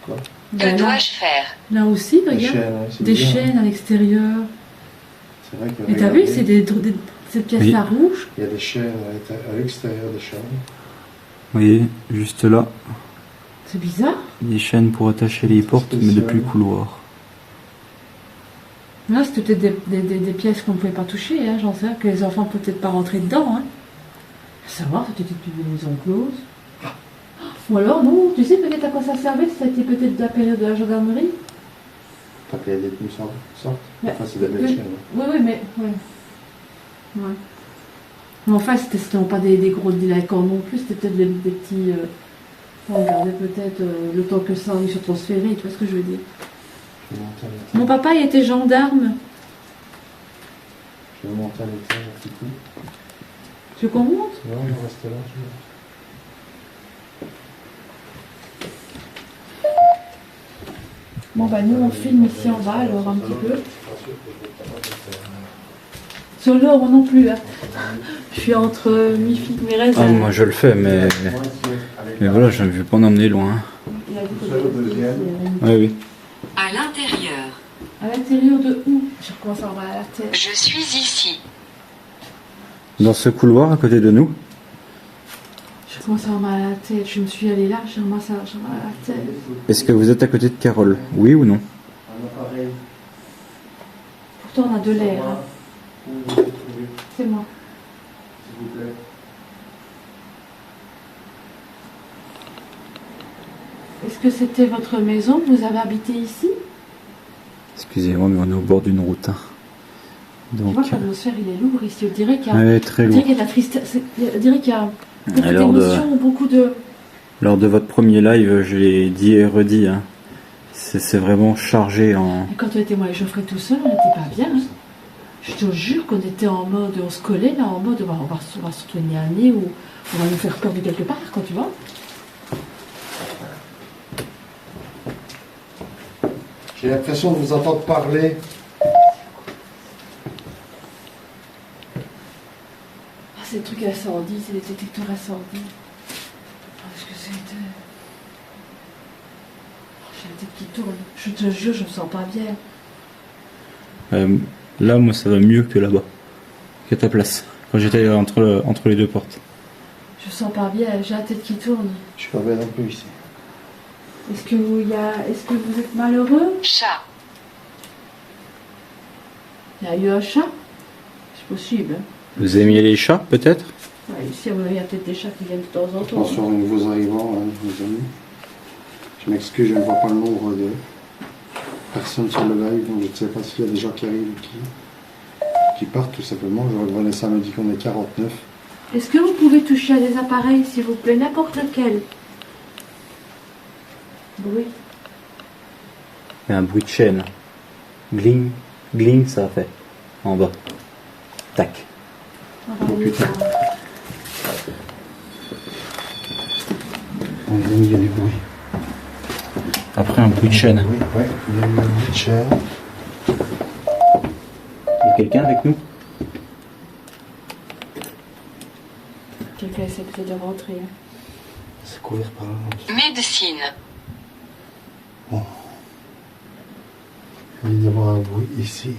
S2: Quoi?
S4: Que
S3: Ben, là,
S4: dois-je faire?
S3: là aussi,
S2: Des
S3: regarde.
S2: chaînes, ouais, c'est
S3: Des
S2: bizarre,
S3: chaînes à l'extérieur.
S2: C'est vrai que
S3: Et t'as vu,
S2: regardez,
S3: c'est cette pièce-là rouge.
S2: il y a des chaînes à l'extérieur des chambres.
S1: Vous voyez, juste là,
S3: C'est bizarre.
S1: des chaînes pour attacher les portes, mais depuis le couloir.
S3: Là, c'était peut-être des pièces qu'on ne pouvait pas toucher, hein, j'en sais, que les enfants ne pouvaient peut-être pas rentrer dedans. Hein. Faut savoir, c'était peut-être une maison close. Ou alors, non, tu sais peut-être à quoi ça servait, c'était peut-être de la période de la gendarmerie.
S2: T'as qu'il y a des détenus sortent.
S3: Ouais.
S2: Enfin, c'est des belles
S3: Oui.
S2: chaînes.
S3: Oui, oui, mais. Ouais. Ouais. Mais enfin, c'était pas des gros délinquants non plus, c'était peut-être des petits. On regardait peut-être le temps que ça allait se transférer, tu vois ce que je veux dire.
S2: Je vais monter à l'étage.
S3: Mon papa, il était gendarme.
S2: Je vais monter à l'étage un petit peu.
S3: Tu veux qu'on monte?
S2: Non, on va rester là.
S3: Bon, bah, nous, on filme ici en bas, alors un petit peu. Sur l'or, moi non plus. Hein. Je suis entre mi-figue, mes
S1: Ah,
S3: raisins.
S1: moi je le fais, mais voilà, je ne vais pas en emmener loin.
S3: Il a dit que
S2: Seul au deuxième.
S1: Oui, oui.
S4: À l'intérieur.
S3: à l'intérieur de où? Je recommence à avoir à la tête.
S4: Je suis ici.
S1: Dans ce couloir à côté de nous.
S3: Je commence à avoir mal à la tête. Je me suis allée là, j'ai commencé à avoir mal à la tête.
S1: Est-ce que vous êtes à côté de Carole? Oui ou non?
S2: Un appareil.
S3: Pourtant, on a de l'air. Hein.
S2: Où vous êtes trouvé,
S3: C'est moi.
S2: s'il vous plaît.
S3: Est-ce que c'était votre maison? Vous avez habité ici?
S1: Excusez-moi, mais on est au bord d'une route. Hein.
S3: Tu
S1: Donc,
S3: vois que l'atmosphère, il est lourd ici. On dirait qu'il y a,
S1: ouais, très
S3: on dirait
S1: lourd.
S3: qu'il y a de la tristesse. On dirait qu'il y a beaucoup
S1: Alors,
S3: d'émotions, beaucoup de...
S1: lors de votre premier live, je l'ai dit et redit. Hein. C'est vraiment chargé en...
S3: Et quand on était moi et Geoffrey tout seul, on n'était pas bien. Hein. Je te jure qu'on était en mode, on se collait là, en mode on va se soigner un nez ou on va nous faire peur de quelque part, quand tu vois.
S2: J'ai l'impression de vous entendre parler.
S3: Ah, c'est des trucs incendies, c'est des détecteurs incendies. Qu'est-ce que c'était? J'ai la tête qui tourne. Je te jure, je me sens pas bien.
S1: Là, moi, ça va mieux que là-bas. Qu'à ta place. Quand j'étais entre les deux portes.
S3: Je me sens pas bien, j'ai la tête qui tourne.
S2: Je suis pas bien non plus ici.
S3: Est-ce que vous êtes malheureux?
S4: Chat.
S3: Il y a eu un chat? C'est possible. Hein.
S1: Vous aimiez les chats, peut-être?
S3: Ouais, ici, à mon avis, il y a peut-être des chats qui viennent de temps en temps.
S2: Attention aux nouveaux arrivants, hein, mes amis. Je m'excuse, je ne vois pas le nombre de personnes sur le live, donc je ne sais pas s'il y a des gens qui arrivent ou qui partent tout simplement. Je vois que Vanessa me dit qu'on est 49.
S3: Est-ce que vous pouvez toucher à des appareils, s'il vous plaît, n'importe lequel? Bruit.
S1: Il y a un bruit de chaîne. Gling, gling, ça a fait. En bas. Tac.
S3: On va aller
S2: putain.
S3: voir.
S2: Il y a du bruit.
S1: Après, un bruit de chaîne.
S2: Oui, ouais, il y a eu un bruit de chaîne.
S1: Il y a quelqu'un avec nous?
S3: Quelqu'un essaie peut-être de rentrer. Hein.
S2: C'est couvert par là.
S4: Médecine.
S2: Il vient d'y avoir un bruit ici.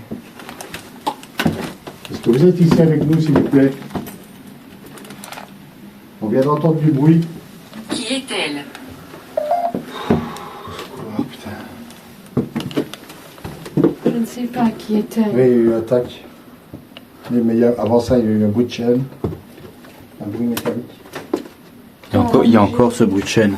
S2: Est-ce que vous êtes ici avec nous, s'il vous plaît? On vient d'entendre du bruit.
S4: Qui est-elle?
S2: Oh putain.
S3: Je ne sais pas qui était.
S2: Oui, il y a eu une attaque. Mais avant ça, il y a eu un bruit de chaîne, un bruit métallique.
S1: Il y a encore ce bruit de chaîne.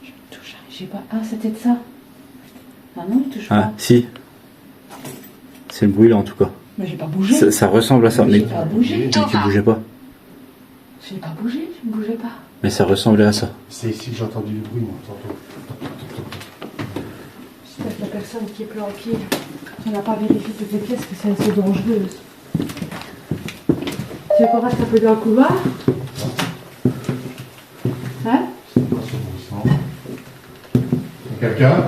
S3: Je touche. J'ai pas. Ah, c'était de ça. Ah non, je touche
S1: Ah,
S3: pas.
S1: si. C'est le bruit là en tout cas.
S3: Mais j'ai pas bougé.
S1: Ça ressemble à ça, mais
S3: J'ai pas bougé.
S1: tu bougeais pas.
S3: J'ai pas bougé, je ne bougeais pas.
S1: Mais ça ressemblait à ça.
S2: C'est ici que j'ai entendu le bruit, moi, tantôt.
S3: C'est peut-être la personne qui est planquée. Quand on n'a pas vérifié toutes les pièces, que c'est assez dangereuse. Tu veux qu'on reste un peu dans le couloir? Hein?
S2: C'est quoi ce bruit, ça? Y a quelqu'un?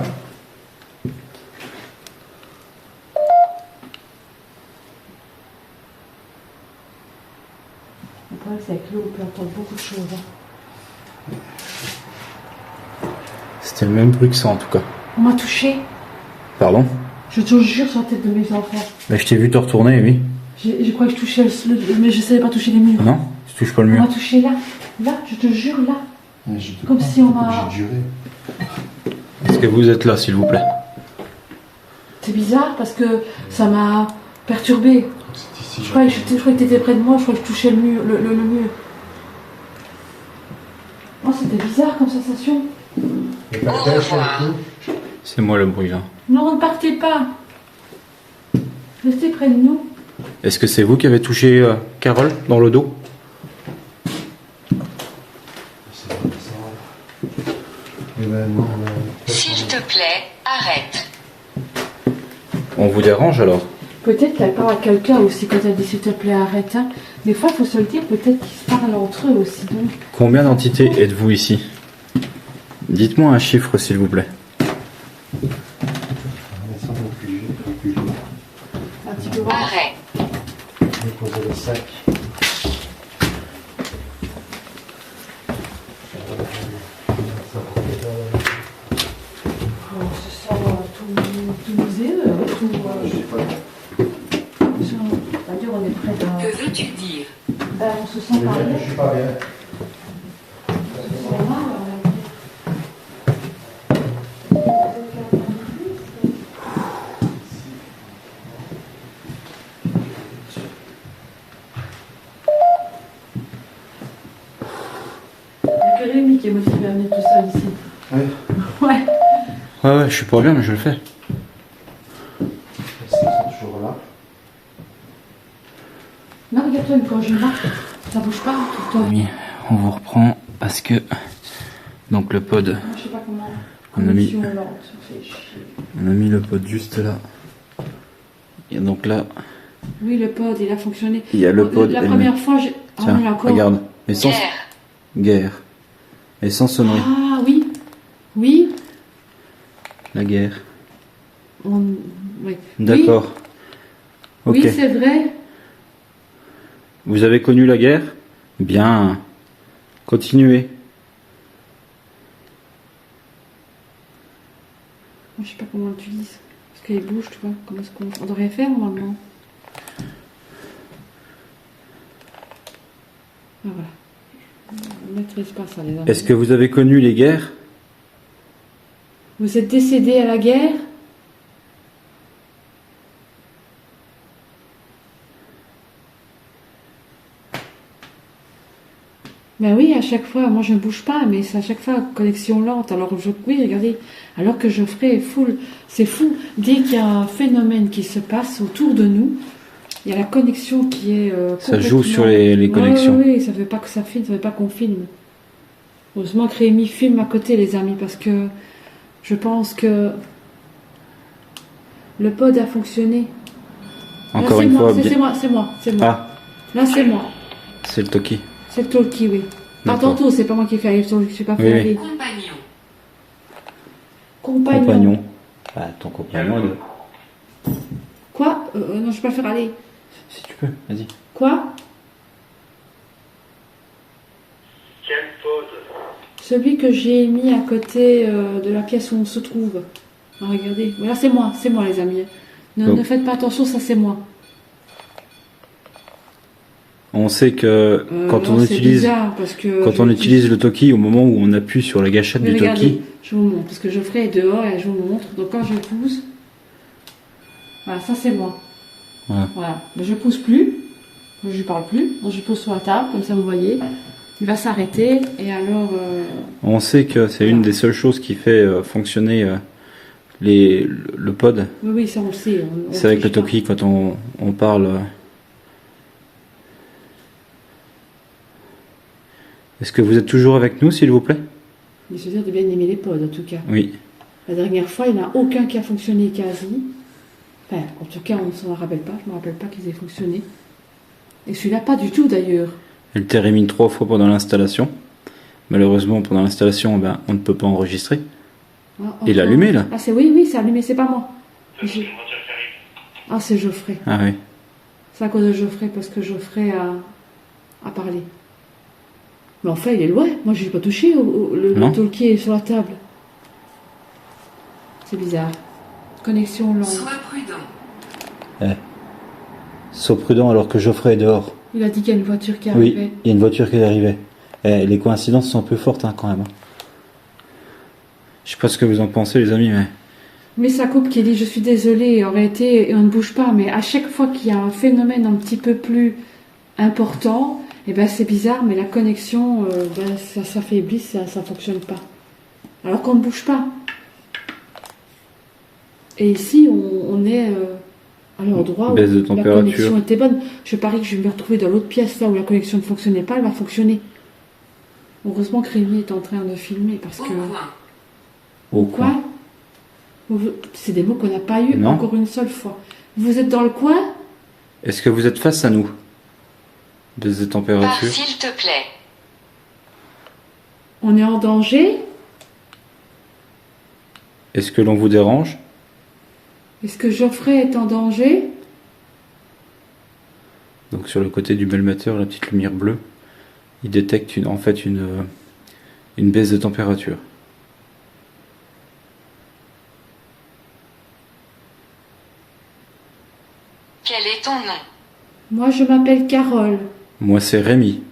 S3: Le problème, c'est avec l'eau, on peut entendre beaucoup de choses. Hein.
S1: C'était le même bruit que ça en tout cas.
S3: On m'a touché.
S1: Pardon?
S3: Je te jure sur la tête de mes enfants.
S1: Mais je t'ai vu te retourner, oui.
S3: Je crois que je touchais mais je savais pas toucher les murs.
S1: Non? Tu touches pas le
S3: On
S1: mur.
S3: m'a touché là. Là, je te jure, là.
S2: Ouais, je te
S3: Comme
S2: crois,
S3: si on
S2: t'es
S3: m'a-
S2: obligé de jurer.
S1: Est-ce que vous êtes là, s'il vous plaît?
S3: C'est bizarre parce que ça m'a perturbée.
S2: C'est ici.
S3: Je croyais que tu étais près de moi, je croyais que je touchais le mur. Le mur. Oh, c'était bizarre comme sensation.
S2: Et ta pêche, elle, tout.
S1: C'est moi le bruit là.
S3: Non, ne partez pas. Restez près de nous.
S1: Est-ce que c'est vous qui avez touché Carole dans le dos?
S2: C'est vrai, ça. Eh ben, non,
S4: S'il te plaît, arrête.
S1: On vous dérange alors?
S3: Peut-être qu'elle parle à quelqu'un aussi quand elle dit s'il te plaît arrête. Hein. Des fois, il faut se le dire, peut-être qu'ils se parlent entre eux aussi. Donc.
S1: Combien d'entités êtes-vous ici? Dites-moi un chiffre, s'il vous plaît.
S2: ça non plus, j'ai plus.
S3: Un petit peu voir.
S4: Arrêt.
S2: Je vais poser le sac.
S3: On se sent tout musée, tout.
S2: Je sais pas.
S3: On va dire, on est près d'un.
S4: Que veux-tu dire?
S3: On se sent
S2: Je
S3: parler.
S2: ne suis pas bien.
S3: C'est mal, on a dit. Il n'y a que Rémi qui est motivé à venir tout seul ici.
S2: Oui.
S3: Ouais.
S1: Ouais, je suis pas bien, mais je le fais.
S2: C'est toujours là.
S3: Non, regarde-toi, quand je marque, ça bouge pas, tout le temps.
S1: Oui, on vous reprend parce que. Donc le pod,
S3: Je sais pas comment.
S1: On a mis-
S3: Connexion lente, ça fait chier.
S1: on a mis le pod juste là. Et donc là,
S3: Oui, le pod, il a fonctionné.
S1: il y a le pod.
S3: La
S1: et le-
S3: première fois, j'ai. Ah,
S1: Tiens,
S3: il y a encore.
S1: regarde. Mais sans
S4: Guerre.
S1: guerre. Et sans sonnerie.
S3: Ah, oui. Oui.
S1: La guerre.
S3: Oui.
S1: D'accord.
S3: Oui,
S1: Ok.
S3: oui c'est vrai.
S1: Vous avez connu la guerre? Bien. Continuez.
S3: Moi, je sais pas comment on l'utilise. Parce qu'elle bouge, tu vois. Comment est-ce qu'on on devrait faire normalement? Ah, voilà. On ne maîtrise pas ça, les amis.
S1: Est-ce que vous avez connu les guerres?
S3: Vous êtes décédé à la guerre? Ben oui, à chaque fois, moi je ne bouge pas, mais c'est à chaque fois connexion lente. Alors oui, regardez, alors que Geoffrey est full, c'est fou. Dès qu'il y a un phénomène qui se passe autour de nous, il y a la connexion qui est
S1: Ça joue
S3: complètement-
S1: sur les connexions.
S3: Oui, ça ne fait pas que ça filme, ça ne fait pas qu'on filme. Heureusement que Rémi filme à côté, les amis, parce que je pense que le pod a fonctionné.
S1: Encore
S3: Là,
S1: une
S3: c'est moi,
S1: fois,
S3: c'est
S1: bien.
S3: moi, c'est moi, c'est moi.
S1: Ah,
S3: Là, c'est moi.
S1: c'est le Toki.
S3: C'est le talkie, oui. Pas
S1: D'accord.
S3: tantôt, c'est pas moi qui ai fait aller, je suis pas fait
S1: Oui, oui.
S3: aller.
S4: Compagnon.
S3: Compagnon.
S1: Ah, ton compagnon.
S3: Quoi non, je vais pas le faire aller.
S1: Si tu peux, vas-y.
S3: Quoi?
S5: Quel pod?
S3: Celui que j'ai mis à côté de la pièce où on se trouve. Ah, regardez. Voilà, c'est moi, les amis. Ne,
S1: Donc.
S3: ne faites pas attention, ça c'est moi.
S1: On sait que quand on
S3: c'est
S1: utilise
S3: bizarre, parce que
S1: quand on utilise le Toki, au moment où on appuie sur la gâchette
S3: Mais
S1: du
S3: regardez,
S1: Toki,
S3: je vous montre, parce que Geoffrey est dehors et je vous montre. Donc quand je pousse, voilà, ça c'est moi. Voilà. Mais je pousse plus, je lui parle plus. Donc je pousse sur la table, comme ça vous voyez. Il va s'arrêter et alors.
S1: on sait que c'est une des seules choses qui fait fonctionner le pod.
S3: Oui, oui, ça on le sait.
S1: C'est avec le Toki quand on parle. Est-ce que vous êtes toujours avec nous, s'il vous plaît?
S3: Il se dit de bien aimer les pods, en tout cas.
S1: Oui.
S3: La dernière fois, il n'y en a aucun qui a fonctionné quasi. Enfin, en tout cas, on ne s'en rappelle pas. Je ne me rappelle pas qu'ils aient fonctionné. Et celui-là, pas du tout d'ailleurs.
S1: Elle termine 3 fois pendant l'installation. Malheureusement, pendant l'installation, ben, on ne peut pas enregistrer. Il est allumé, là.
S3: Ah, oui, c'est allumé, c'est pas moi.
S5: C'est une voiture qui arrive.
S3: Ah, c'est Geoffrey.
S1: Ah oui.
S3: C'est à cause de Geoffrey, parce que Geoffrey a parlé. Mais enfin, il est loin. Moi, je n'ai pas touché le talkie est sur la table. C'est bizarre. Connexion lente.
S4: Sois prudent.
S1: Sois prudent alors que Geoffrey est dehors.
S3: Il a dit qu'il y a une voiture qui arrivait.
S1: Oui, il y a une voiture qui est arrivée. Les coïncidences sont un peu fortes quand même. Je sais pas ce que vous en pensez, les amis, mais...
S3: Mais ça coupe qui dit « Je suis désolée, en réalité, et on ne bouge pas. » Mais à chaque fois qu'il y a un phénomène un petit peu plus important, eh ben c'est bizarre, mais la connexion, ça s'affaiblit, ça ne fonctionne pas. Alors qu'on ne bouge pas. Et ici, on est à l'endroit où
S1: Baisse de
S3: la
S1: température.
S3: connexion était bonne. Je parie que je vais me retrouver dans l'autre pièce, là où la connexion ne fonctionnait pas, elle va fonctionner. Heureusement que Rémi est en train de filmer, parce
S4: Au
S3: que...
S4: coin.
S1: Au coin.
S3: C'est des mots qu'on n'a pas eu
S1: Non.
S3: encore une seule fois. Vous êtes dans le coin?
S1: Est-ce que vous êtes face à nous? Baisse de
S4: Pars
S1: température.
S4: s'il te plaît.
S3: On est en danger?
S1: Est-ce que l'on vous dérange?
S3: Est-ce que Geoffrey est en danger?
S1: Donc sur le côté du belmetteur, la petite lumière bleue, il détecte en fait une baisse de température.
S4: Quel est ton nom?
S3: Moi, je m'appelle Carole.
S1: Moi c'est Rémi.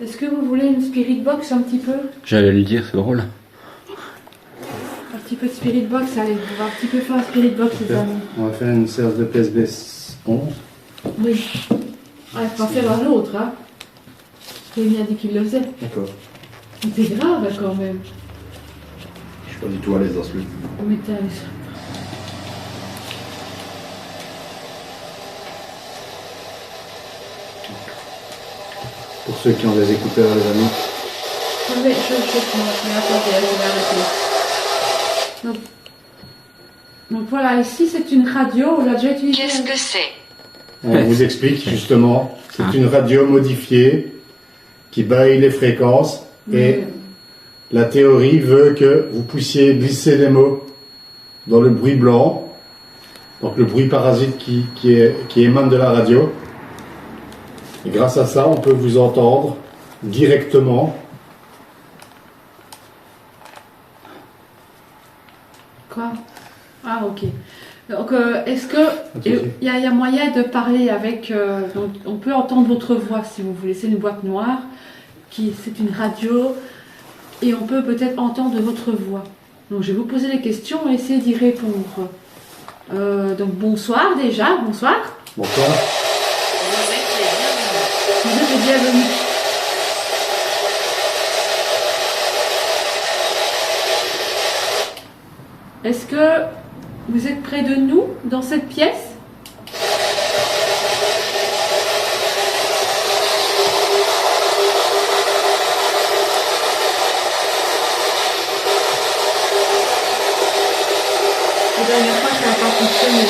S3: Est-ce que vous voulez une spirit box un petit peu?
S1: J'allais le dire, c'est drôle.
S3: Un petit peu de spirit box, allez, on va un petit peu faire un spirit box, les amis.
S2: On va faire une séance de PSB 11.
S3: Oui. Ah, il faut pas faire un autre, hein. Rémi a dit qu'il le faisait.
S2: D'accord.
S3: C'est grave, quand même.
S2: Je suis pas du tout à l'aise dans celui.
S3: Mais t'as...
S2: Pour ceux qui ont des écouteurs, les amis.
S3: Mais attendez, je vais arrêter. Donc voilà, ici c'est une radio, on l'a déjà utilisée.
S4: Qu'est-ce que c'est?
S2: On vous explique justement. C'est une radio modifiée qui baille les fréquences et la théorie veut que vous puissiez glisser les mots dans le bruit blanc, donc le bruit parasite qui émane de la radio. Et grâce à ça, on peut vous entendre directement.
S3: Quoi? Ah, ok. Donc, est-ce que il y a moyen de parler avec... donc, on peut entendre votre voix, si vous voulez. C'est une boîte noire, c'est une radio, et on peut peut-être entendre votre voix. Donc, je vais vous poser des questions et essayer d'y répondre. Donc, bonsoir déjà, bonsoir.
S2: Bonsoir.
S4: Vous êtes les bienvenus.
S3: Vous êtes les bienvenus. Est-ce que vous êtes près de nous, dans cette pièce? La dernière fois, ça n'a pas fonctionné.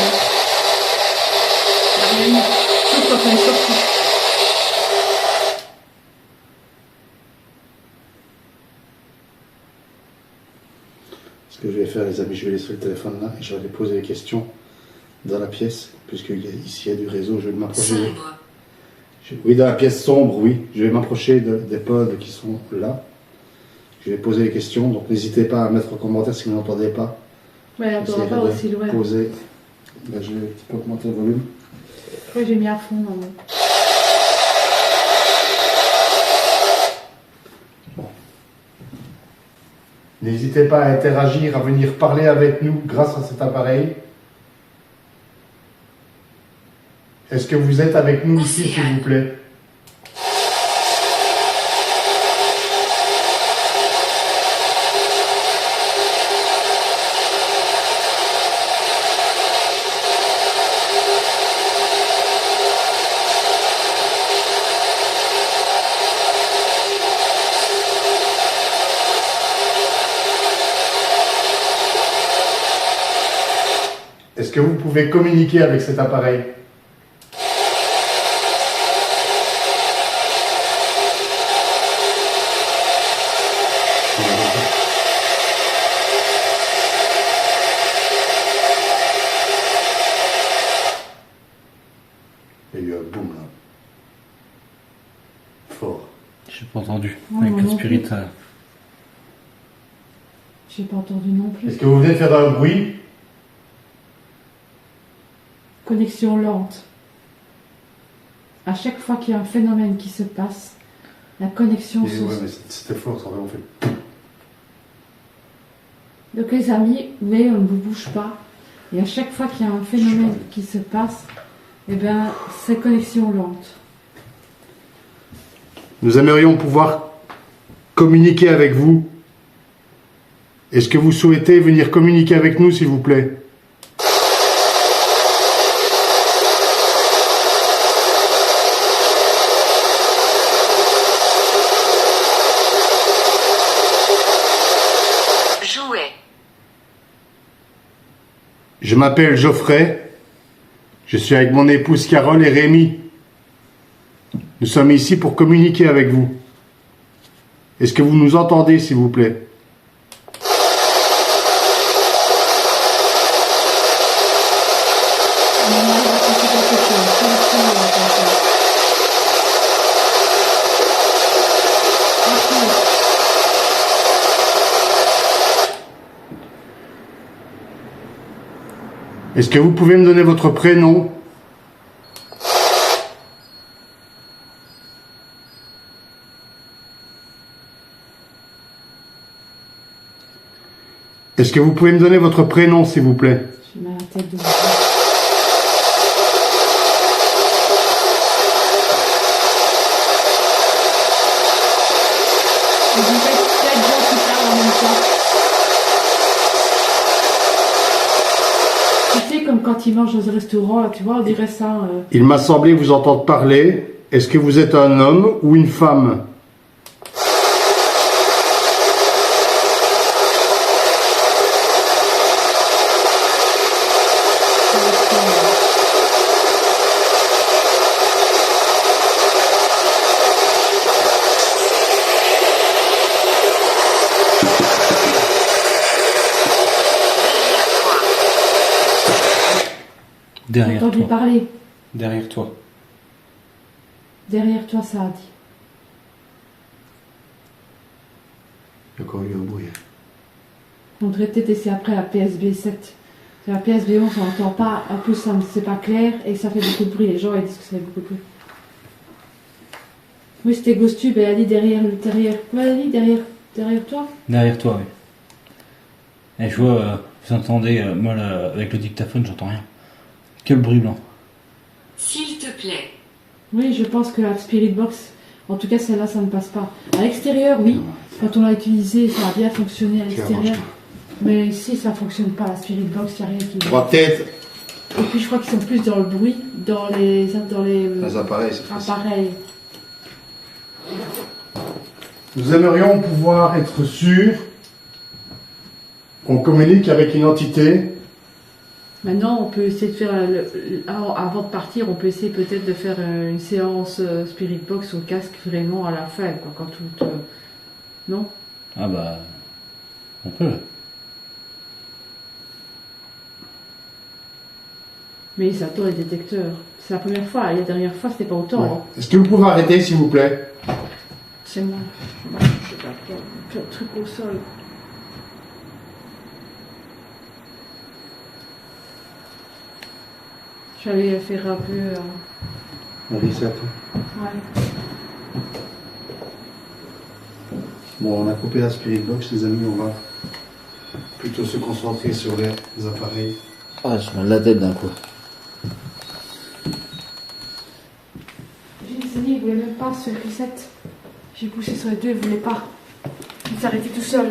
S3: Il n'y a rien eu. Sauf quand on est sorti.
S2: Ce que je vais faire, les amis, je vais laisser le téléphone là et je vais aller poser des questions dans la pièce, puisque ici il y a du réseau, je vais m'approcher.
S4: Sombre.
S2: Oui, dans la pièce sombre, oui. Je vais m'approcher des pods qui sont là. Je vais poser des questions, donc n'hésitez pas à mettre en commentaire si vous n'entendez pas.
S3: Ouais, on ne
S2: J'essaierai
S3: pas
S2: de
S3: aussi loin.
S2: poser. Là, je vais un petit peu augmenter le volume.
S3: Je crois que j'ai mis à fond, maman.
S2: N'hésitez pas à interagir, à venir parler avec nous grâce à cet appareil. Est-ce que vous êtes avec nous ici, s'il vous plaît? Est-ce que vous pouvez communiquer avec cet appareil? Il y a eu un boom là. Fort.
S1: J'ai pas entendu.
S3: Non,
S1: Avec
S3: moi
S1: le
S3: non
S1: spirit.
S3: plus. J'ai pas entendu non plus.
S2: Est-ce que vous venez de faire un bruit?
S3: Connexion lente. À chaque fois qu'il y a un phénomène qui se passe, la connexion
S2: Et
S3: se...
S2: ouais, mais c'était fort, ça a vraiment fait.
S3: Donc les amis, vous voyez, on ne vous bouge pas. Et à chaque fois qu'il y a un phénomène qui se passe, eh bien, c'est connexion lente.
S2: Nous aimerions pouvoir communiquer avec vous. Est-ce que vous souhaitez venir communiquer avec nous, s'il vous plaît?
S4: Jouet.
S2: Je m'appelle Geoffrey. Je suis avec mon épouse Carole et Rémi. Nous sommes ici pour communiquer avec vous. Est-ce que vous nous entendez, s'il vous plaît? Est-ce que vous pouvez me donner votre prénom? Est-ce que vous pouvez me donner votre prénom, s'il vous plaît?
S3: J'ai mal à la tête de vous. Et vous faites quatre gens qui parlent en même temps. Tu sais, comme quand ils mangent dans un restaurant, là, tu vois, on dirait ça.
S2: Il m'a semblé vous entendre parler. Est-ce que vous êtes un homme ou une femme?
S3: J'ai
S1: Derrière
S3: entendu
S1: toi.
S3: parler.
S1: Derrière toi.
S3: Derrière toi, ça a dit.
S2: Il y a encore eu un bruit.
S3: On devrait peut-être essayer après la PSB 7. La PSB 11, on n'entend pas. En plus, c'est pas clair et ça fait beaucoup de bruit. Les gens ils disent que ça fait beaucoup de bruit. Oui, c'était Ghostube. Elle a dit derrière. Quoi elle a dit derrière toi?
S1: Derrière toi, oui. Et je vois, vous entendez, moi là, avec le dictaphone, j'entends rien. Que le bruit blanc.
S4: S'il te plaît.
S3: Oui, je pense que la Spirit Box, en tout cas celle-là, ça ne passe pas. À l'extérieur, oui. Quand on l'a utilisé, ça a bien fonctionné à l'extérieur. Mais ici, ça ne fonctionne pas. La Spirit Box, il n'y a rien qui va.
S2: Trois têtes.
S3: Et puis, je crois qu'ils sont plus dans le bruit, dans les
S2: appareils, c'est
S3: appareils.
S2: Nous aimerions pouvoir être sûrs qu'on communique avec une entité.
S3: Maintenant, on peut essayer de faire, avant de partir, on peut essayer peut-être de faire une séance Spirit Box au casque vraiment à la fin, quoi, quand tout... Non?
S1: Ah bah, on peut.
S3: Mais ça attend les détecteurs. C'est la première fois, la dernière fois, c'était pas autant.
S2: Ouais.
S3: Hein.
S2: Est-ce que vous pouvez arrêter, s'il vous plaît?
S3: C'est moi. Je sais pas quoi. Faire le truc au sol. J'allais faire un peu...
S2: On reset.
S3: ouais.
S2: Bon, on a coupé la Spirit Box, les amis, on va plutôt se concentrer sur les appareils.
S1: Ah, je me la tête d'un coup.
S3: J'ai essayé, il ne voulait même pas se reset. J'ai poussé sur les deux, il ne voulait pas. Il s'arrêtait tout seul.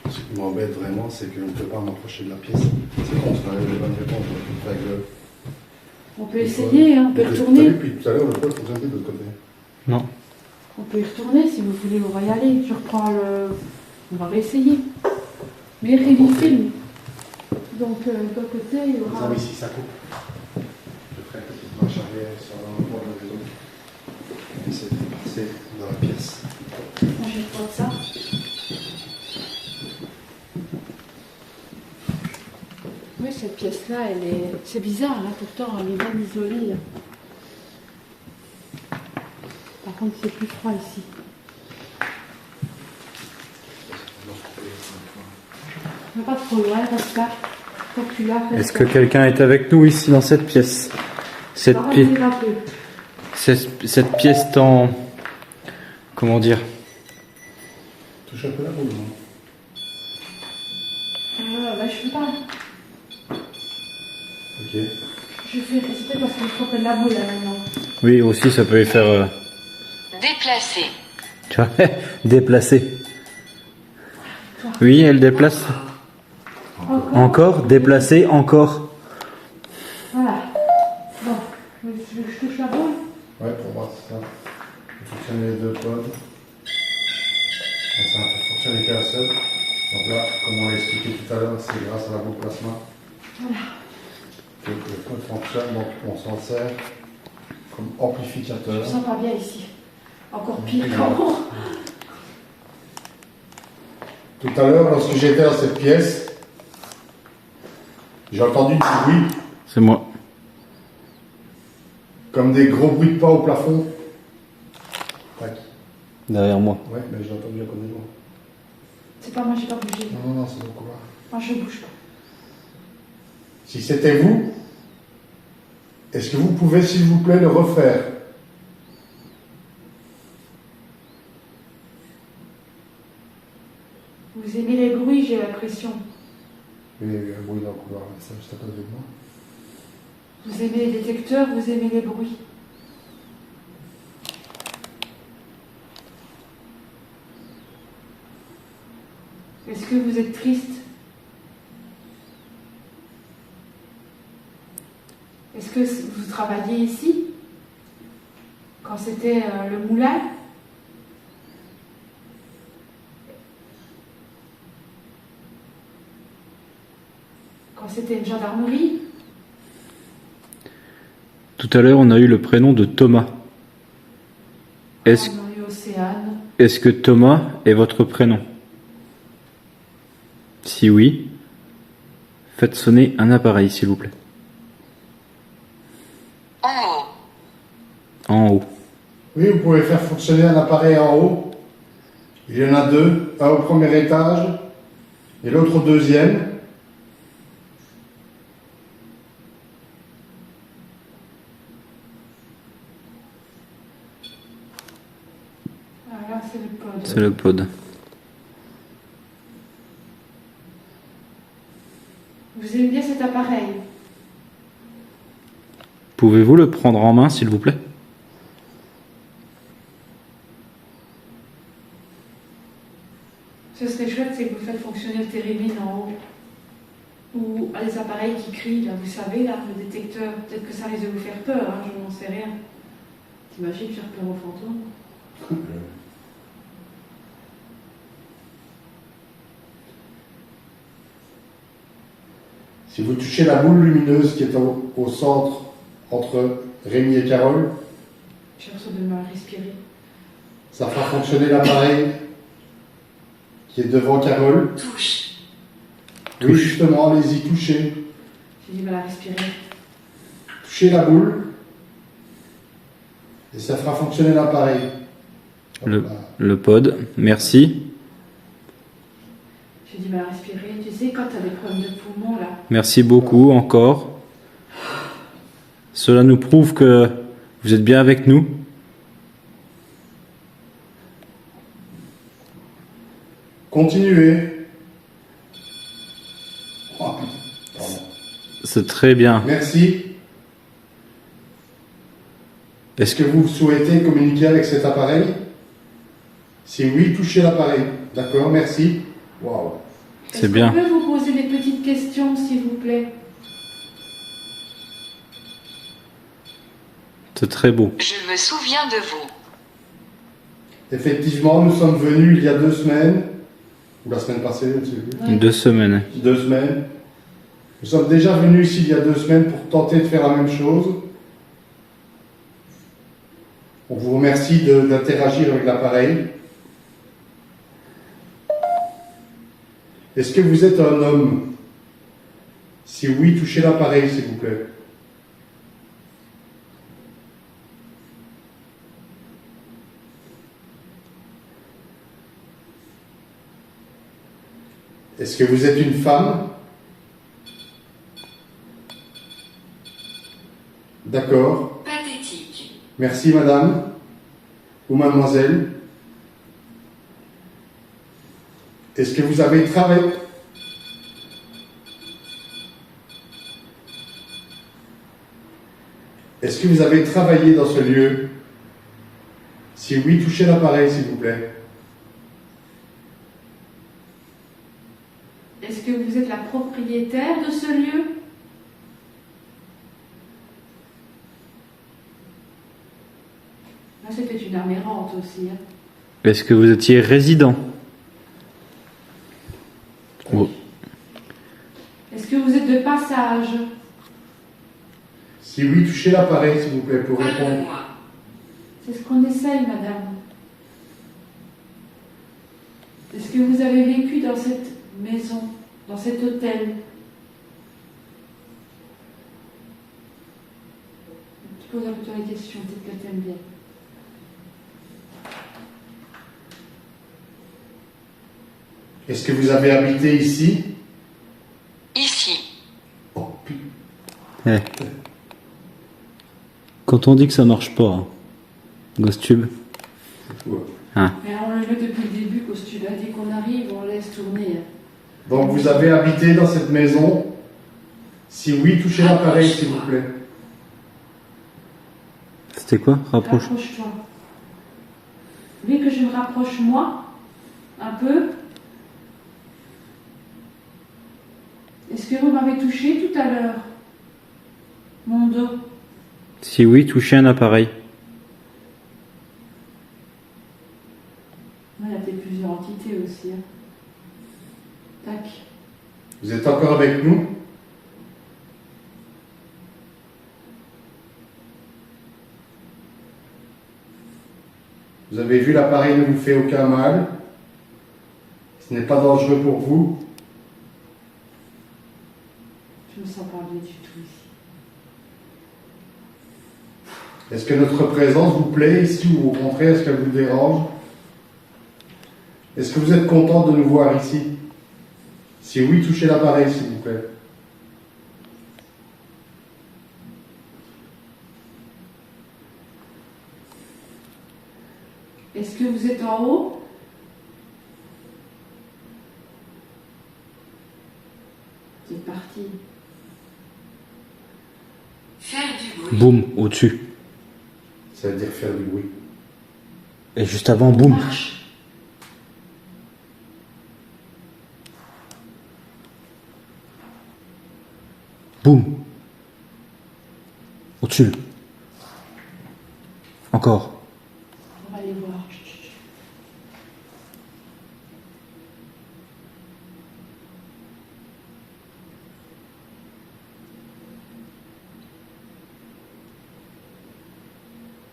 S2: Ce qui m'embête vraiment, c'est que je ne peux pas m'approcher de la pièce. C'est con, ça arrive les bonnes réponses. Avec le...
S3: On peut essayer, hein, on peut
S2: T'as
S3: retourner.
S2: vu, puis tout à l'heure, le pote fonctionne de l'autre côté.
S1: Non.
S3: On peut y retourner si vous voulez, on va y aller. Je reprends le... On va réessayer. Mais Rémi filme. Donc, de l'autre côté, il y
S2: Les
S3: aura...
S2: amis, si ça coupe, je ferai une petite marche arrière sur l'endroit de la maison. Et c'est de passer dans la pièce.
S3: Moi, je vais prendre ça. Oui, cette pièce-là, elle est... C'est bizarre, hein, pourtant, elle est bien isolée. Par contre, c'est plus froid ici. On va pas trop loin, reste là. Quand tu l'as, reste
S1: Est-ce que quelqu'un est avec nous ici dans cette pièce? Cette pièce en... Comment dire?
S2: Touche un peu la boule, non?
S3: Bah, je fais pas.
S2: Ok.
S3: Je fais résister parce que je crois que la boule là maintenant.
S1: Oui, aussi ça peut y faire...
S4: Déplacer.
S1: Tu vois, déplacer. Oui, elle déplace. Encore, déplacer, encore.
S3: Voilà. Bon, je touche la boule.
S2: Ouais, pour moi, c'est ça. Il faut fonctionner les deux codes. Ça ne peut fonctionner qu'un seul. Donc là, comme on l'a expliqué tout à l'heure, c'est grâce à la boule plasma que le code fonctionne. Donc on s'en sert comme
S3: Je
S2: amplificateur.
S3: me sens pas bien ici. Encore pire qu'avant.
S2: Tout à l'heure, lorsque j'étais dans cette pièce, j'ai entendu du bruit,
S1: C'est moi.
S2: comme des gros bruits de pas au plafond. Tac.
S1: Derrière moi.
S2: Ouais, mais j'ai entendu à côté de moi.
S3: C'est pas moi, j'ai pas bougé.
S2: Non, c'est beaucoup là.
S3: Moi, je bouge pas.
S2: Si c'était vous, est-ce que vous pouvez, s'il vous plaît, le refaire?
S3: Vous aimez les bruits, j'ai l'impression.
S2: Oui, il y a eu un bruit dans le couloir, c'est juste à côté de moi.
S3: Vous aimez les détecteurs, vous aimez les bruits. Est-ce que vous êtes triste? Est-ce que vous travailliez ici? Quand c'était le moulin? Quand c'était une gendarmerie?
S1: Tout à l'heure, on a eu le prénom de Thomas. Est-ce
S3: On a eu Océane.
S1: que Thomas est votre prénom? Si oui, faites sonner un appareil, s'il vous plaît.
S4: En haut.
S1: En haut.
S2: Oui, vous pouvez faire fonctionner un appareil en haut. Il y en a deux, un au premier étage et l'autre au deuxième.
S3: Voilà, c'est le pod.
S1: C'est le pod.
S3: Vous aimez bien cet appareil?
S1: Pouvez-vous le prendre en main, s'il vous plaît?
S3: Ce serait chouette, c'est que vous faites fonctionner le térémine en haut. Ou les appareils qui crient, là, vous savez, là, le détecteur. Peut-être que ça risque de vous faire peur, hein, je n'en sais rien. T'imagines faire peur aux fantômes?
S2: Si vous touchez la boule lumineuse qui est au centre entre Rémi et Carole,
S3: J'ai l'impression de mal respirer.
S2: ça fera fonctionner l'appareil qui est devant Carole.
S4: Touche.
S2: Oui, justement, allez-y, touchez.
S3: J'ai du mal à respirer.
S2: Touchez la boule et ça fera fonctionner l'appareil.
S1: Le pod, merci.
S3: J'ai du mal à respirer. Tu sais, quand tu as des problèmes de poumons, là,
S1: Merci beaucoup, encore. Cela nous prouve que vous êtes bien avec nous.
S2: Continuez. Oh, putain. Pardon.
S1: C'est très bien.
S2: Merci. Est-ce que vous souhaitez communiquer avec cet appareil? Si oui, touchez l'appareil. D'accord, merci. Waouh.
S1: C'est bien.
S3: Est-ce qu'on peut vous poser des petites questions, s'il vous plaît?
S1: C'est très beau.
S4: Je me souviens de vous.
S2: Effectivement, nous sommes venus il y a 2 semaines, ou la semaine passée, je ne sais plus.
S1: 2 semaines.
S2: 2 semaines. Nous sommes déjà venus ici il y a 2 semaines pour tenter de faire la même chose. On vous remercie d'interagir avec l'appareil. Est-ce que vous êtes un homme? Si oui, touchez l'appareil, s'il vous plaît. Est-ce que vous êtes une femme? D'accord.
S4: Pathétique.
S2: Merci, madame. Ou mademoiselle. Est-ce que vous avez travaillé? Est-ce que vous avez travaillé dans ce lieu? Si oui, touchez l'appareil, s'il vous plaît.
S3: Est-ce que vous êtes la propriétaire de ce lieu? Là, c'était une arme errante aussi. Hein.
S1: Est-ce que vous étiez résident? Oh.
S3: Est-ce que vous êtes de passage?
S2: Si oui, touchez l'appareil, s'il vous plaît, pour répondre.
S4: Pardonne-moi.
S3: C'est ce qu'on essaye, madame. Est-ce que vous avez vécu dans cette maison, dans cet hôtel? Tu poses un peu les questions, peut-être que t'aimes bien.
S2: Est-ce que vous avez habité ici?
S4: Ici.
S2: Oh, putain.
S1: Eh. Quand on dit que ça marche pas, hein. Ghosttube.
S2: C'est fou,
S1: Ah.
S3: Mais on le veut depuis le début, Costume. Dès qu'on arrive, on laisse tourner.
S2: Donc vous avez habité dans cette maison? Si oui, touchez l'appareil, s'il vous plaît.
S1: C'était quoi? Rapproche.
S3: Rapproche-toi. Vous voulez que je me rapproche moi? Un peu? Est-ce que vous m'avez touché tout à l'heure? Mon dos.
S1: Si oui, touchez un appareil.
S3: Il y a peut-être plusieurs entités aussi. Hein. Tac.
S2: Vous êtes encore avec nous? Vous avez vu, l'appareil ne vous fait aucun mal. Ce n'est pas dangereux pour vous.
S3: Je me sens pas bien du tout ici.
S2: Est-ce que notre présence vous plaît ici ou au contraire, est-ce qu'elle vous dérange? Est-ce que vous êtes content de nous voir ici? Si oui, touchez l'appareil, s'il vous plaît.
S3: Est-ce que vous êtes en haut? C'est parti.
S4: Faire du bruit.
S1: Boum, au-dessus.
S2: Ça veut dire faire du bruit.
S1: Et juste avant, boum.
S3: Marche.
S1: Boum. Au-dessus. Encore.
S3: On va aller voir.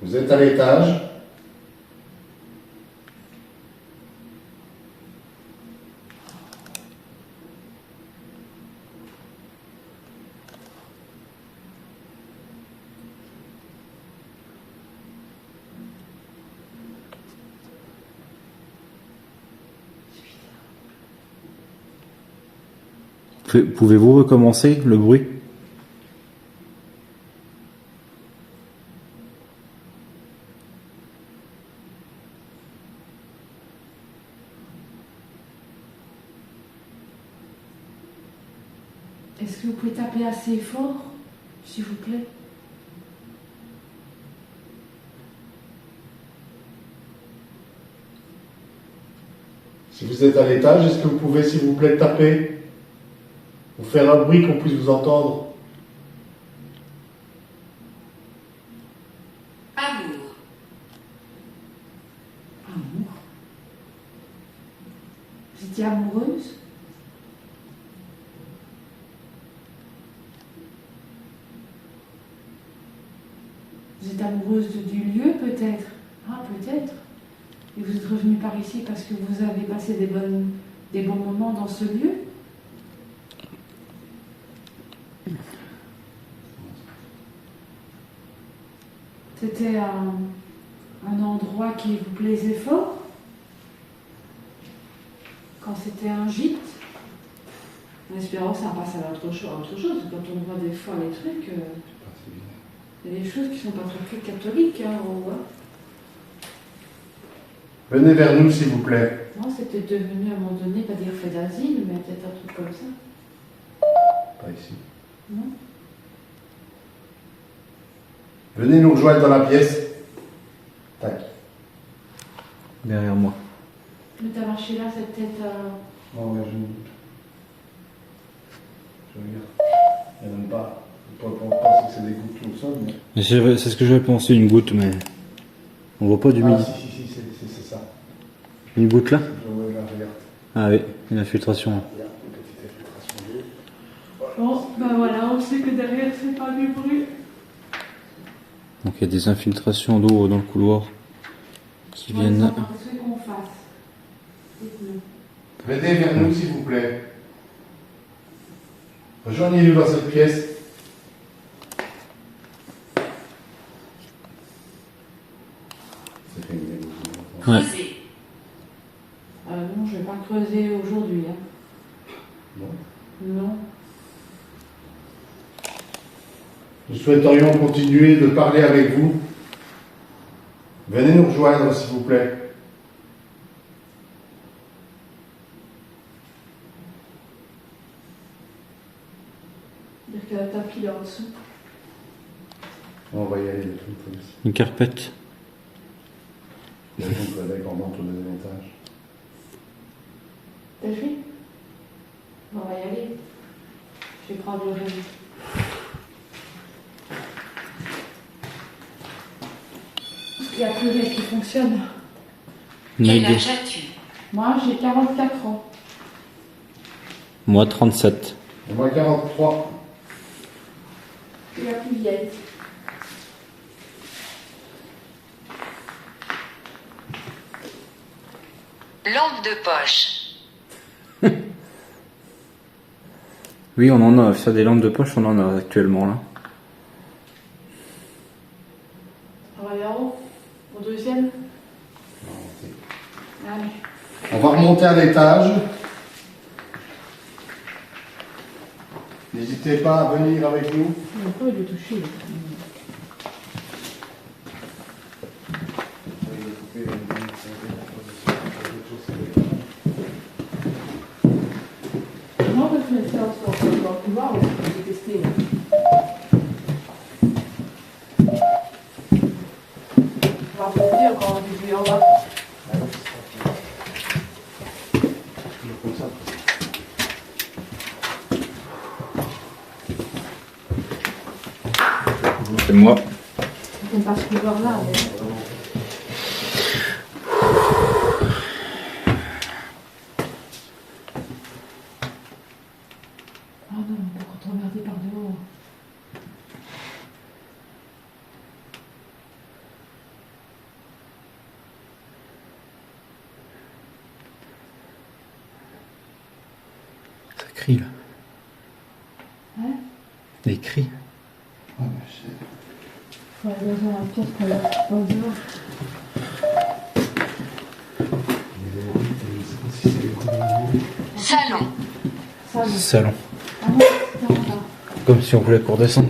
S2: Vous êtes à l'étage.
S1: Pouvez-vous recommencer le bruit?
S3: Est-ce que vous pouvez taper assez fort, s'il vous plaît?
S2: Si vous êtes à l'étage, est-ce que vous pouvez, s'il vous plaît, taper? Ou faire un bruit qu'on puisse vous entendre?
S4: Amour.
S3: Amour. Vous étiez amoureuse? Vous êtes amoureuse du lieu, peut-être? Ah, peut-être. Et vous êtes revenue par ici parce que vous avez passé des bons moments dans ce lieu? C'était un endroit qui vous plaisait fort? Quand c'était un gîte? En espérant que ça passe à autre chose. Quand on voit des fois les trucs, il y a des choses qui ne sont pas très catholiques, hein, on voit.
S2: Venez vers nous, s'il vous plaît.
S3: Non, c'était devenu à un moment donné, pas dire fait d'asile, mais peut-être un truc comme ça.
S2: Pas ici.
S3: Non?
S2: Venez nous rejoindre dans la pièce. Tac.
S1: Derrière moi.
S3: Mais t'as marché là, c'est peut-être.
S2: Non, mais je regarde. Il n'y en a même pas. On pense que c'est des gouttes au sol, mais.
S1: Mais c'est ce que j'avais pensé, une goutte, mais on voit pas
S2: Ah,
S1: d'humidité.
S2: si, c'est ça.
S1: Une goutte là?
S2: Ouais, là, regarde.
S1: Ah oui, une infiltration.
S2: Regarde, une petite infiltration d'eau.
S3: Bon, ben voilà, on sait que derrière, c'est pas du bruit.
S1: Donc il y a des infiltrations d'eau dans le couloir qui viennent.
S3: Qu'est-ce qu'on fasse? Dites-nous.
S2: Venez vers nous, s'il vous plaît. Rejoignez-nous dans cette pièce. C'est réglé.
S1: Ouais.
S4: Creuser.
S3: Non, je vais pas creuser aujourd'hui. Hein.
S2: Non.
S3: Non.
S2: Nous souhaiterions continuer de parler avec vous. Venez nous rejoindre, s'il vous plaît.
S3: Dire qu'il y a un tapis là en dessous.
S2: On va y aller de toute façon.
S1: Une carpette.
S2: Il y a donc avec en monte au deuxième étage.
S3: T'as vu? On va y aller. Je vais prendre le rêve. Il n'y a plus rien qui fonctionne.
S4: Quel
S1: Maybe.
S4: âge as-tu?
S3: Moi, j'ai 44 ans.
S1: Moi 37.
S2: Et moi 43.
S3: Je suis la plus vieille.
S4: Lampe de poche.
S1: Oui, on en a. Ça, des lampes de poche, on en a actuellement là.
S3: On va aller en haut. Au deuxième. Allez.
S2: On va remonter à l'étage. N'hésitez pas à venir avec nous.
S3: On n'a pas eu de toucher. Comment on peut faire ça sur le couloir? On peut tester. On va monter encore un début en bas.
S2: Comme ça.
S1: C'est moi.
S3: On passe plus par là. Mais... Oh non, on peut te regarder par dehors.
S1: Ça crie là.
S3: Hein?
S1: Des cris.
S2: Ah, mais c'est-
S3: Faut aller dans la pièce pour la pas dehors.
S4: Salon.
S3: Ça, le
S1: Salon.
S3: Ah non, c'est en bas.
S1: Comme si on voulait qu'on redescende.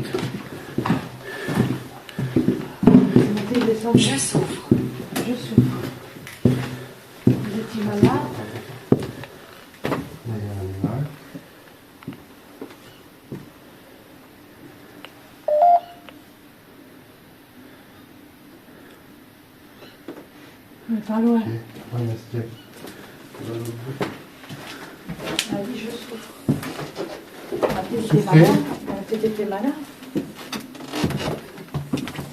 S3: Montez, descendre.
S4: Je souffre.
S3: Je souffre. Vous étiez malade? pas loin.
S2: Ok. Ouais, mais c'était.
S3: Allez, je souffre. Elle a peut-être été malade. Elle a peut-être été malade.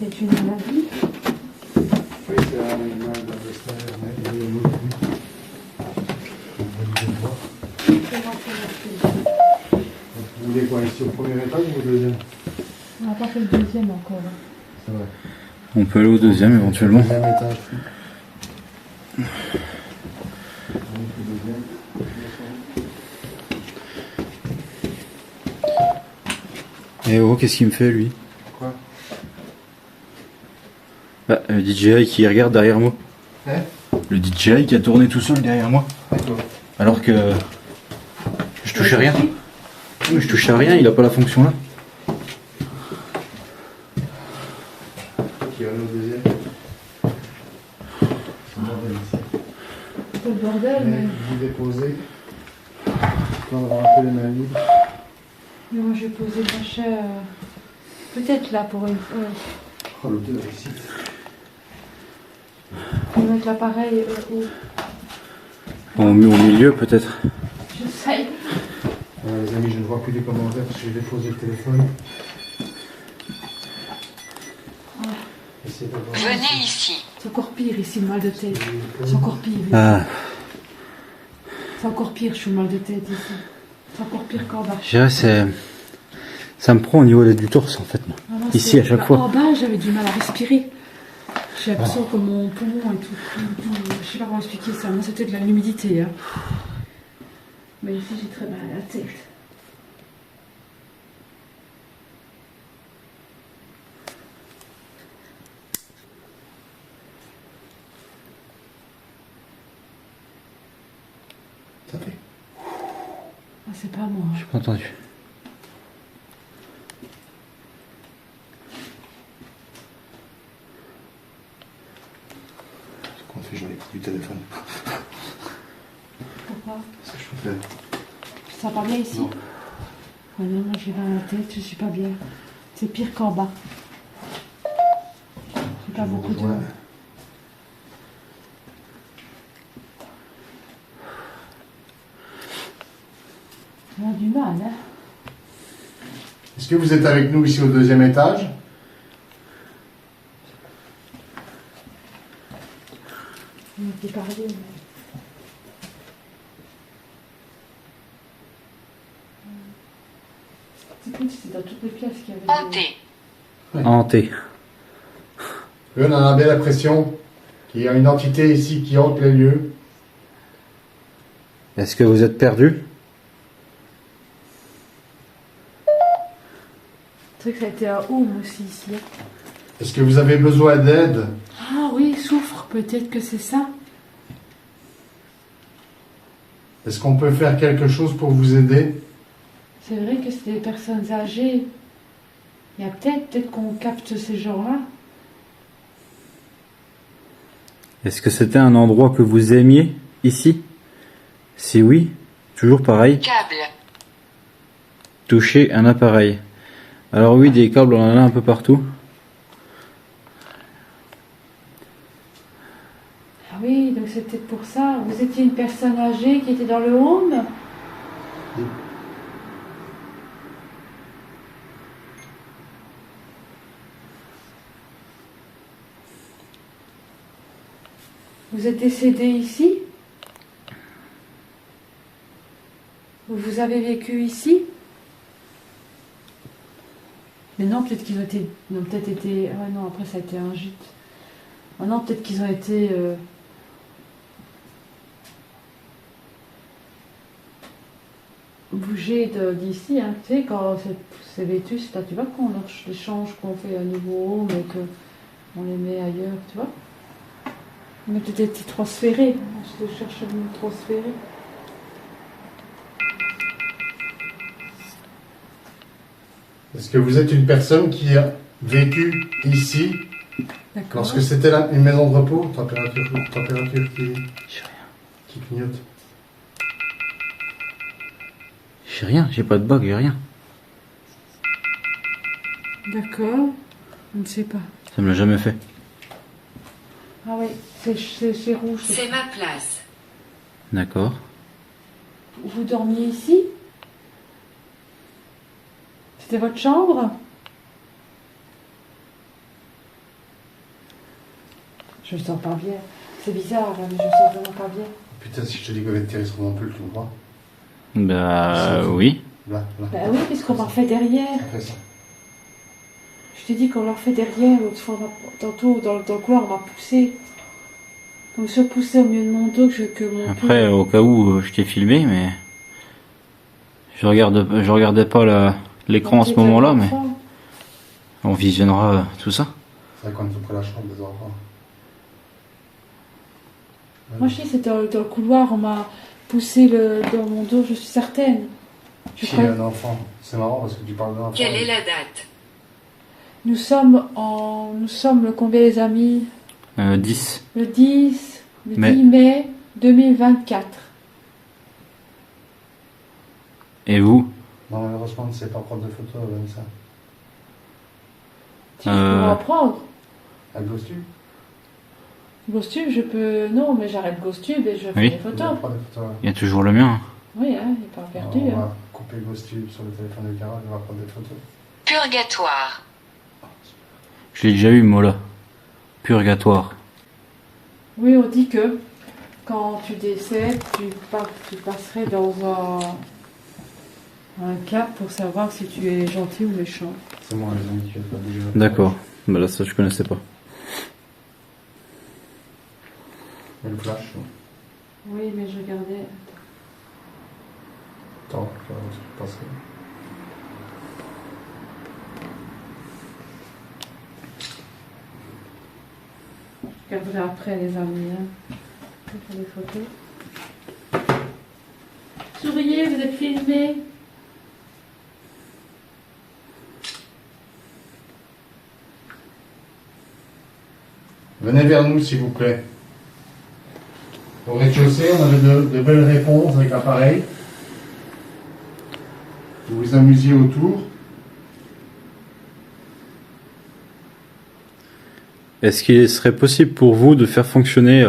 S3: C'est une maladie.
S2: Oui, c'est un animal d'Avestin, mais il est mort. Vous voulez quoi, ici au premier étage ou au deuxième?
S3: On n'a pas fait le deuxième encore. Hein.
S2: C'est vrai.
S1: On peut aller au deuxième éventuellement.
S2: Deuxième étage.
S1: Et oh, qu'est-ce qu'il me fait lui?
S2: Quoi?
S1: Bah, le DJI qui regarde derrière moi.
S2: Hein?
S1: Le DJI qui a tourné tout seul derrière moi.
S2: D'accord.
S1: Alors que je touche à rien. Oui, je touche à rien, il a pas la fonction là.
S2: Qui va aller au deuxième? C'est le bordel ici.
S3: C'est le bordel,
S2: Mais
S3: mais...
S2: vous déposez. Quand on aura un peu les mains libres.
S3: mais moi, je vais poser le machin... peut-être là pour une...
S2: Oh, l'odeur ici.
S3: Je vais mettre l'appareil où...
S1: Au milieu peut-être.
S3: Je sais.
S2: Les amis, je ne vois plus les commentaires parce que j'ai déposé le téléphone. Essayez d'avoir-
S4: Venez ici.
S3: C'est encore pire ici, le mal de tête. C'est encore pire. ici.
S1: Ah,
S3: C'est encore pire, je suis le mal de tête ici. C'est encore pire qu'en bas.
S1: je dirais ça me prend au niveau du torse en fait. Moi.
S3: Ah non,
S1: Ici
S3: c'est-
S1: à chaque
S3: bah,
S1: fois.
S3: En bas, j'avais du mal à respirer. J'ai l'impression que mon poumon et tout. Je sais pas comment expliquer ça. Moi, c'était de l'humidité. Hein. Mais ici, j'ai très mal à la tête.
S2: Ça fait.
S3: Ah, c'est pas moi.
S1: J'ai pas entendu.
S2: C'est qu'on fait joli du téléphone.
S3: Pourquoi?
S2: C'est ce que je fais.
S3: Ça va pas bien ici?
S2: Non.
S3: Ouais, non, moi, j'ai mal à la tête, je suis pas bien. C'est pire qu'en bas. J'ai pas beaucoup de...
S2: Ouais.
S3: On a du mal, hein.
S2: Est-ce que vous êtes avec nous ici au deuxième étage?
S3: On a pu parler, mais... C'est comme si c'était dans toutes les pièces qu'il y avait...
S4: Montez.
S1: Hanté.
S2: Oui, on a bien l'impression qu'il y a une entité ici qui hante les lieux.
S1: Est-ce que vous êtes perdu?
S3: C'est vrai que ça a été un home aussi ici. Hein.
S2: Est-ce que vous avez besoin d'aide?
S3: Ah oui, souffre, peut-être que c'est ça.
S2: Est-ce qu'on peut faire quelque chose pour vous aider?
S3: C'est vrai que c'est des personnes âgées. Il y a peut-être qu'on capte ces gens-là.
S1: Est-ce que c'était un endroit que vous aimiez ici? Si oui, toujours pareil,
S4: Câble.
S1: toucher un appareil. Alors oui, des câbles, on en a un peu partout.
S3: Ah oui, donc c'était pour ça. Vous étiez une personne âgée qui était dans le home? Vous êtes décédé ici? Vous avez vécu ici? Mais non, peut-être qu'ils ont été... Ils ont peut-être été... Ah ouais, non, après ça a été un gîte. Ah non, peut-être qu'ils ont été... bougés d'ici, hein. Tu sais, quand c'est vétus, là, tu vois, qu'on les change, qu'on fait un nouveau home et qu'on les met ailleurs, tu vois. On a peut-être été transférés. Je cherche à me transférer.
S2: Est-ce que vous êtes une personne qui a vécu ici
S3: D'accord.
S2: lorsque c'était une maison de repos? Température qui clignote.
S1: J'ai rien, j'ai pas de bug, j'ai rien.
S3: D'accord. On ne sait pas.
S1: Ça me l'a jamais fait.
S3: Ah oui, c'est rouge.
S4: C'est ma place.
S1: D'accord.
S3: Vous dormiez ici? C'était votre chambre? Je me sens pas bien. C'est bizarre, là, mais je me sens vraiment pas bien.
S2: Putain, si je te dis que les terres seront un peu le tout droit.
S1: Bah oui.
S2: Là.
S3: Bah oui, puisqu'on m'a fait derrière.
S2: Après ça.
S3: Je t'ai dit qu'on leur fait derrière, l'autre fois, tantôt, dans le couloir, on m'a poussé. On me suis poussé au milieu de mon dos que mon
S1: Après, au cas où, je t'ai filmé, mais je regardais pas l'écran à ce moment-là, mais on visionnera tout ça.
S2: C'est vrai qu'on est près de la chambre des enfants.
S3: Moi, je dis, c'était dans le couloir, on m'a poussé dans mon dos, je suis certaine. Je
S2: Si,
S3: crois-
S2: un enfant. C'est marrant parce que tu parles d'un enfant.
S4: Quelle est la date?
S3: Nous sommes le combien les amis?
S1: 10.
S3: Le 10
S1: Mais-
S3: mai 2024.
S1: Et vous?
S2: Non, malheureusement, c'est pas prendre de photos avec ça.
S3: Si je peux en prendre.
S2: Avec le costume.
S3: Costume, je peux. Non, mais j'arrête le costume et je fais
S1: Oui.
S3: des
S2: On va
S3: photos.
S2: prendre des photos.
S1: Il y a toujours le mien.
S3: Oui, hein, il n'est pas perdu.
S2: On
S3: Hein.
S2: va couper le costume sur le téléphone de Carole et on va prendre des photos.
S4: Purgatoire.
S1: Je l'ai déjà eu, Mola. Purgatoire.
S3: Oui, on dit que quand tu décèdes, tu passerais dans un cap pour savoir si tu es gentil ou méchant.
S2: C'est moi, les amis, tu vas pas bouger.
S1: D'accord. Bah là, ça, je connaissais pas.
S2: Et le flash.
S3: Oui, mais je regardais.
S2: Attends, je vais passer.
S3: Je regarderai après, les amis. Hein. Je vais faire des photos. Souriez, vous êtes filmés.
S2: Venez vers nous, s'il vous plaît. Au rez-de-chaussée, on avait de belles réponses avec l'appareil. Vous vous amusiez autour.
S1: Est-ce qu'il serait possible pour vous de faire fonctionner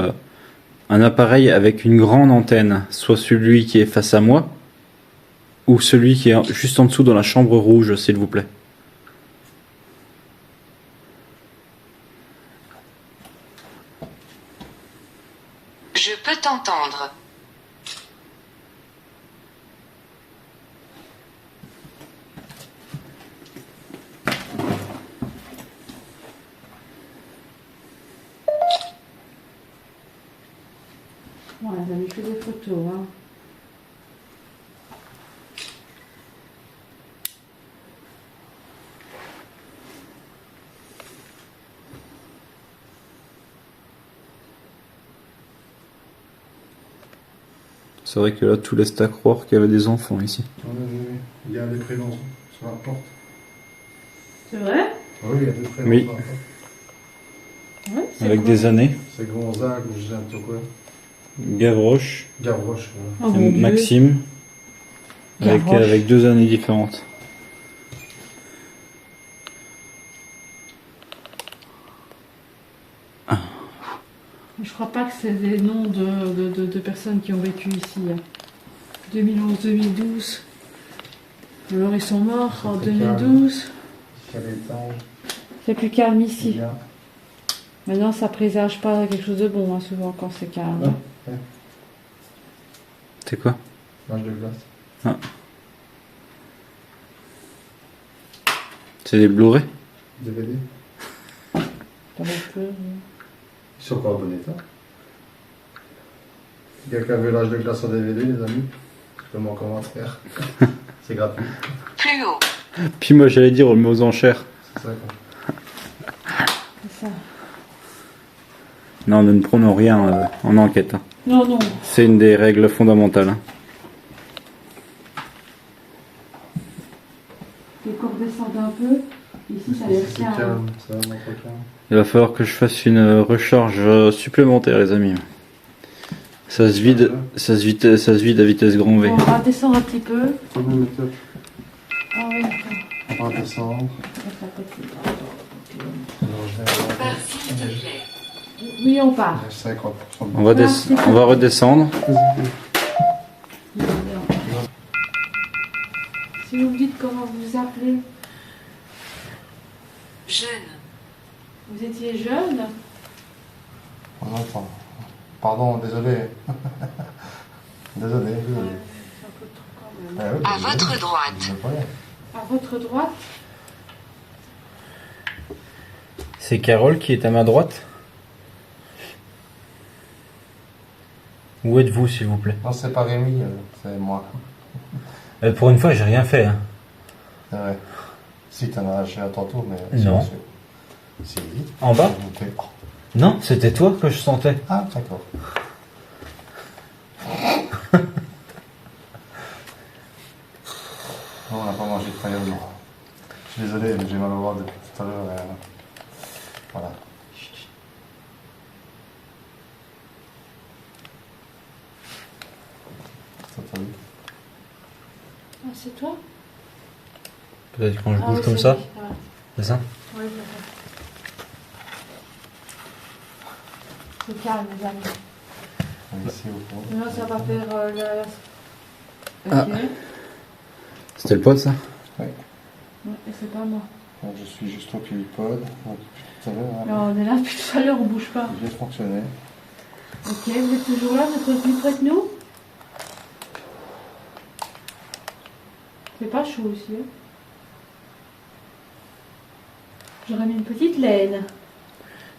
S1: un appareil avec une grande antenne, soit celui qui est face à moi, ou celui qui est juste en dessous dans la chambre rouge, s'il vous plaît?
S4: Je peux t'entendre.
S3: Bon, les amis, je fais des photos. Hein.
S1: C'est vrai que là, tout laisse à croire qu'il y avait des enfants ici.
S2: Oui. Il y a des prénoms sur la porte.
S3: C'est vrai?
S2: Oui, il y a des prénoms
S1: Oui.
S2: sur la porte.
S3: Oui.
S1: Avec des années.
S2: C'est Gonzague ou je sais un peu quoi.
S1: Gavroche,
S2: Gavroche. Voilà.
S3: Oh mon Dieu.
S1: Maxime,
S3: Gavroche.
S1: avec 2 années différentes.
S3: Je crois pas que c'est des noms de personnes qui ont vécu ici. Hein. 2011-2012. Alors ils sont morts en
S2: C'est
S3: 2012.
S2: Quel étage?
S3: C'est plus calme ici.
S2: Bien.
S3: Maintenant, ça présage pas quelque chose de bon, hein, souvent quand c'est calme.
S2: Ouais.
S3: hein.
S1: C'est quoi?
S2: Match de glace.
S1: C'est des Blu-ray?
S2: DVD.
S3: Pas non plus,
S2: Ils sont encore en bon état. Si quelqu'un veut l'âge de glace en DVD, les amis, je mon commentaire. C'est gratuit.
S4: Plus haut.
S1: Puis moi, j'allais dire, on le met aux enchères.
S2: C'est ça quoi.
S3: c'est ça.
S1: Non, nous ne prenons rien en enquête. Hein.
S3: Non, non.
S1: C'est une des règles fondamentales. Hein.
S3: Les corps descendent un peu. Ici, ça a l'air
S2: C'est
S3: calme.
S2: calme, ça va montre calme.
S1: Il va falloir que je fasse une recharge supplémentaire, les amis. Ça se vide à vitesse grand V.
S3: Bon, on va descendre un petit peu.
S2: Prenez le top.
S3: Ah oui,
S2: On va descendre. Alors, je vais
S4: Par s'il te plaît.
S3: Oui, on part.
S2: Je sais quoi.
S1: On va redescendre.
S3: Si vous me dites comment vous vous appelez,
S4: Jeune.
S3: vous étiez jeune.
S2: Pardon, désolé. Désolé.
S3: Ouais, c'est un peu trop quand même.
S4: À votre droite.
S3: À votre droite,
S1: C'est Carole qui est à ma droite. Où êtes-vous, s'il vous plaît?
S2: Non, c'est pas Rémi, c'est moi.
S1: Pour une fois, j'ai rien fait. Hein.
S2: C'est vrai. Si, t'en as lâché un tantôt, mais...
S1: Non.
S2: Si.
S1: En bas?
S2: Ok.
S1: Non, c'était toi que je sentais.
S2: Ah, d'accord. Non, on n'a pas mangé de paillettes. Je suis désolé, mais j'ai mal au ventre depuis tout à l'heure. Voilà. Ça t'a vu?
S3: ah, c'est toi.
S1: Peut-être quand je
S3: Ah
S1: bouge
S3: oui,
S1: comme
S3: c'est
S1: ça.
S3: lui, ouais.
S1: C'est ça?
S3: Oui, c'est ça. C'est calme, les amis.
S2: On est ici au fond.
S3: Maintenant, ça va faire Ok.
S1: Ah. C'était le pote, ça?
S3: Ouais, et c'est pas moi.
S2: Donc, je suis juste au pied du pod. Donc, tout à l'heure, hein,
S3: Alors, on est là depuis tout à l'heure, on bouge pas.
S2: il vient de fonctionner.
S3: Ok, vous êtes toujours là, vous êtes plus près de nous? C'est pas chaud aussi, hein? J'aurais mis une petite laine.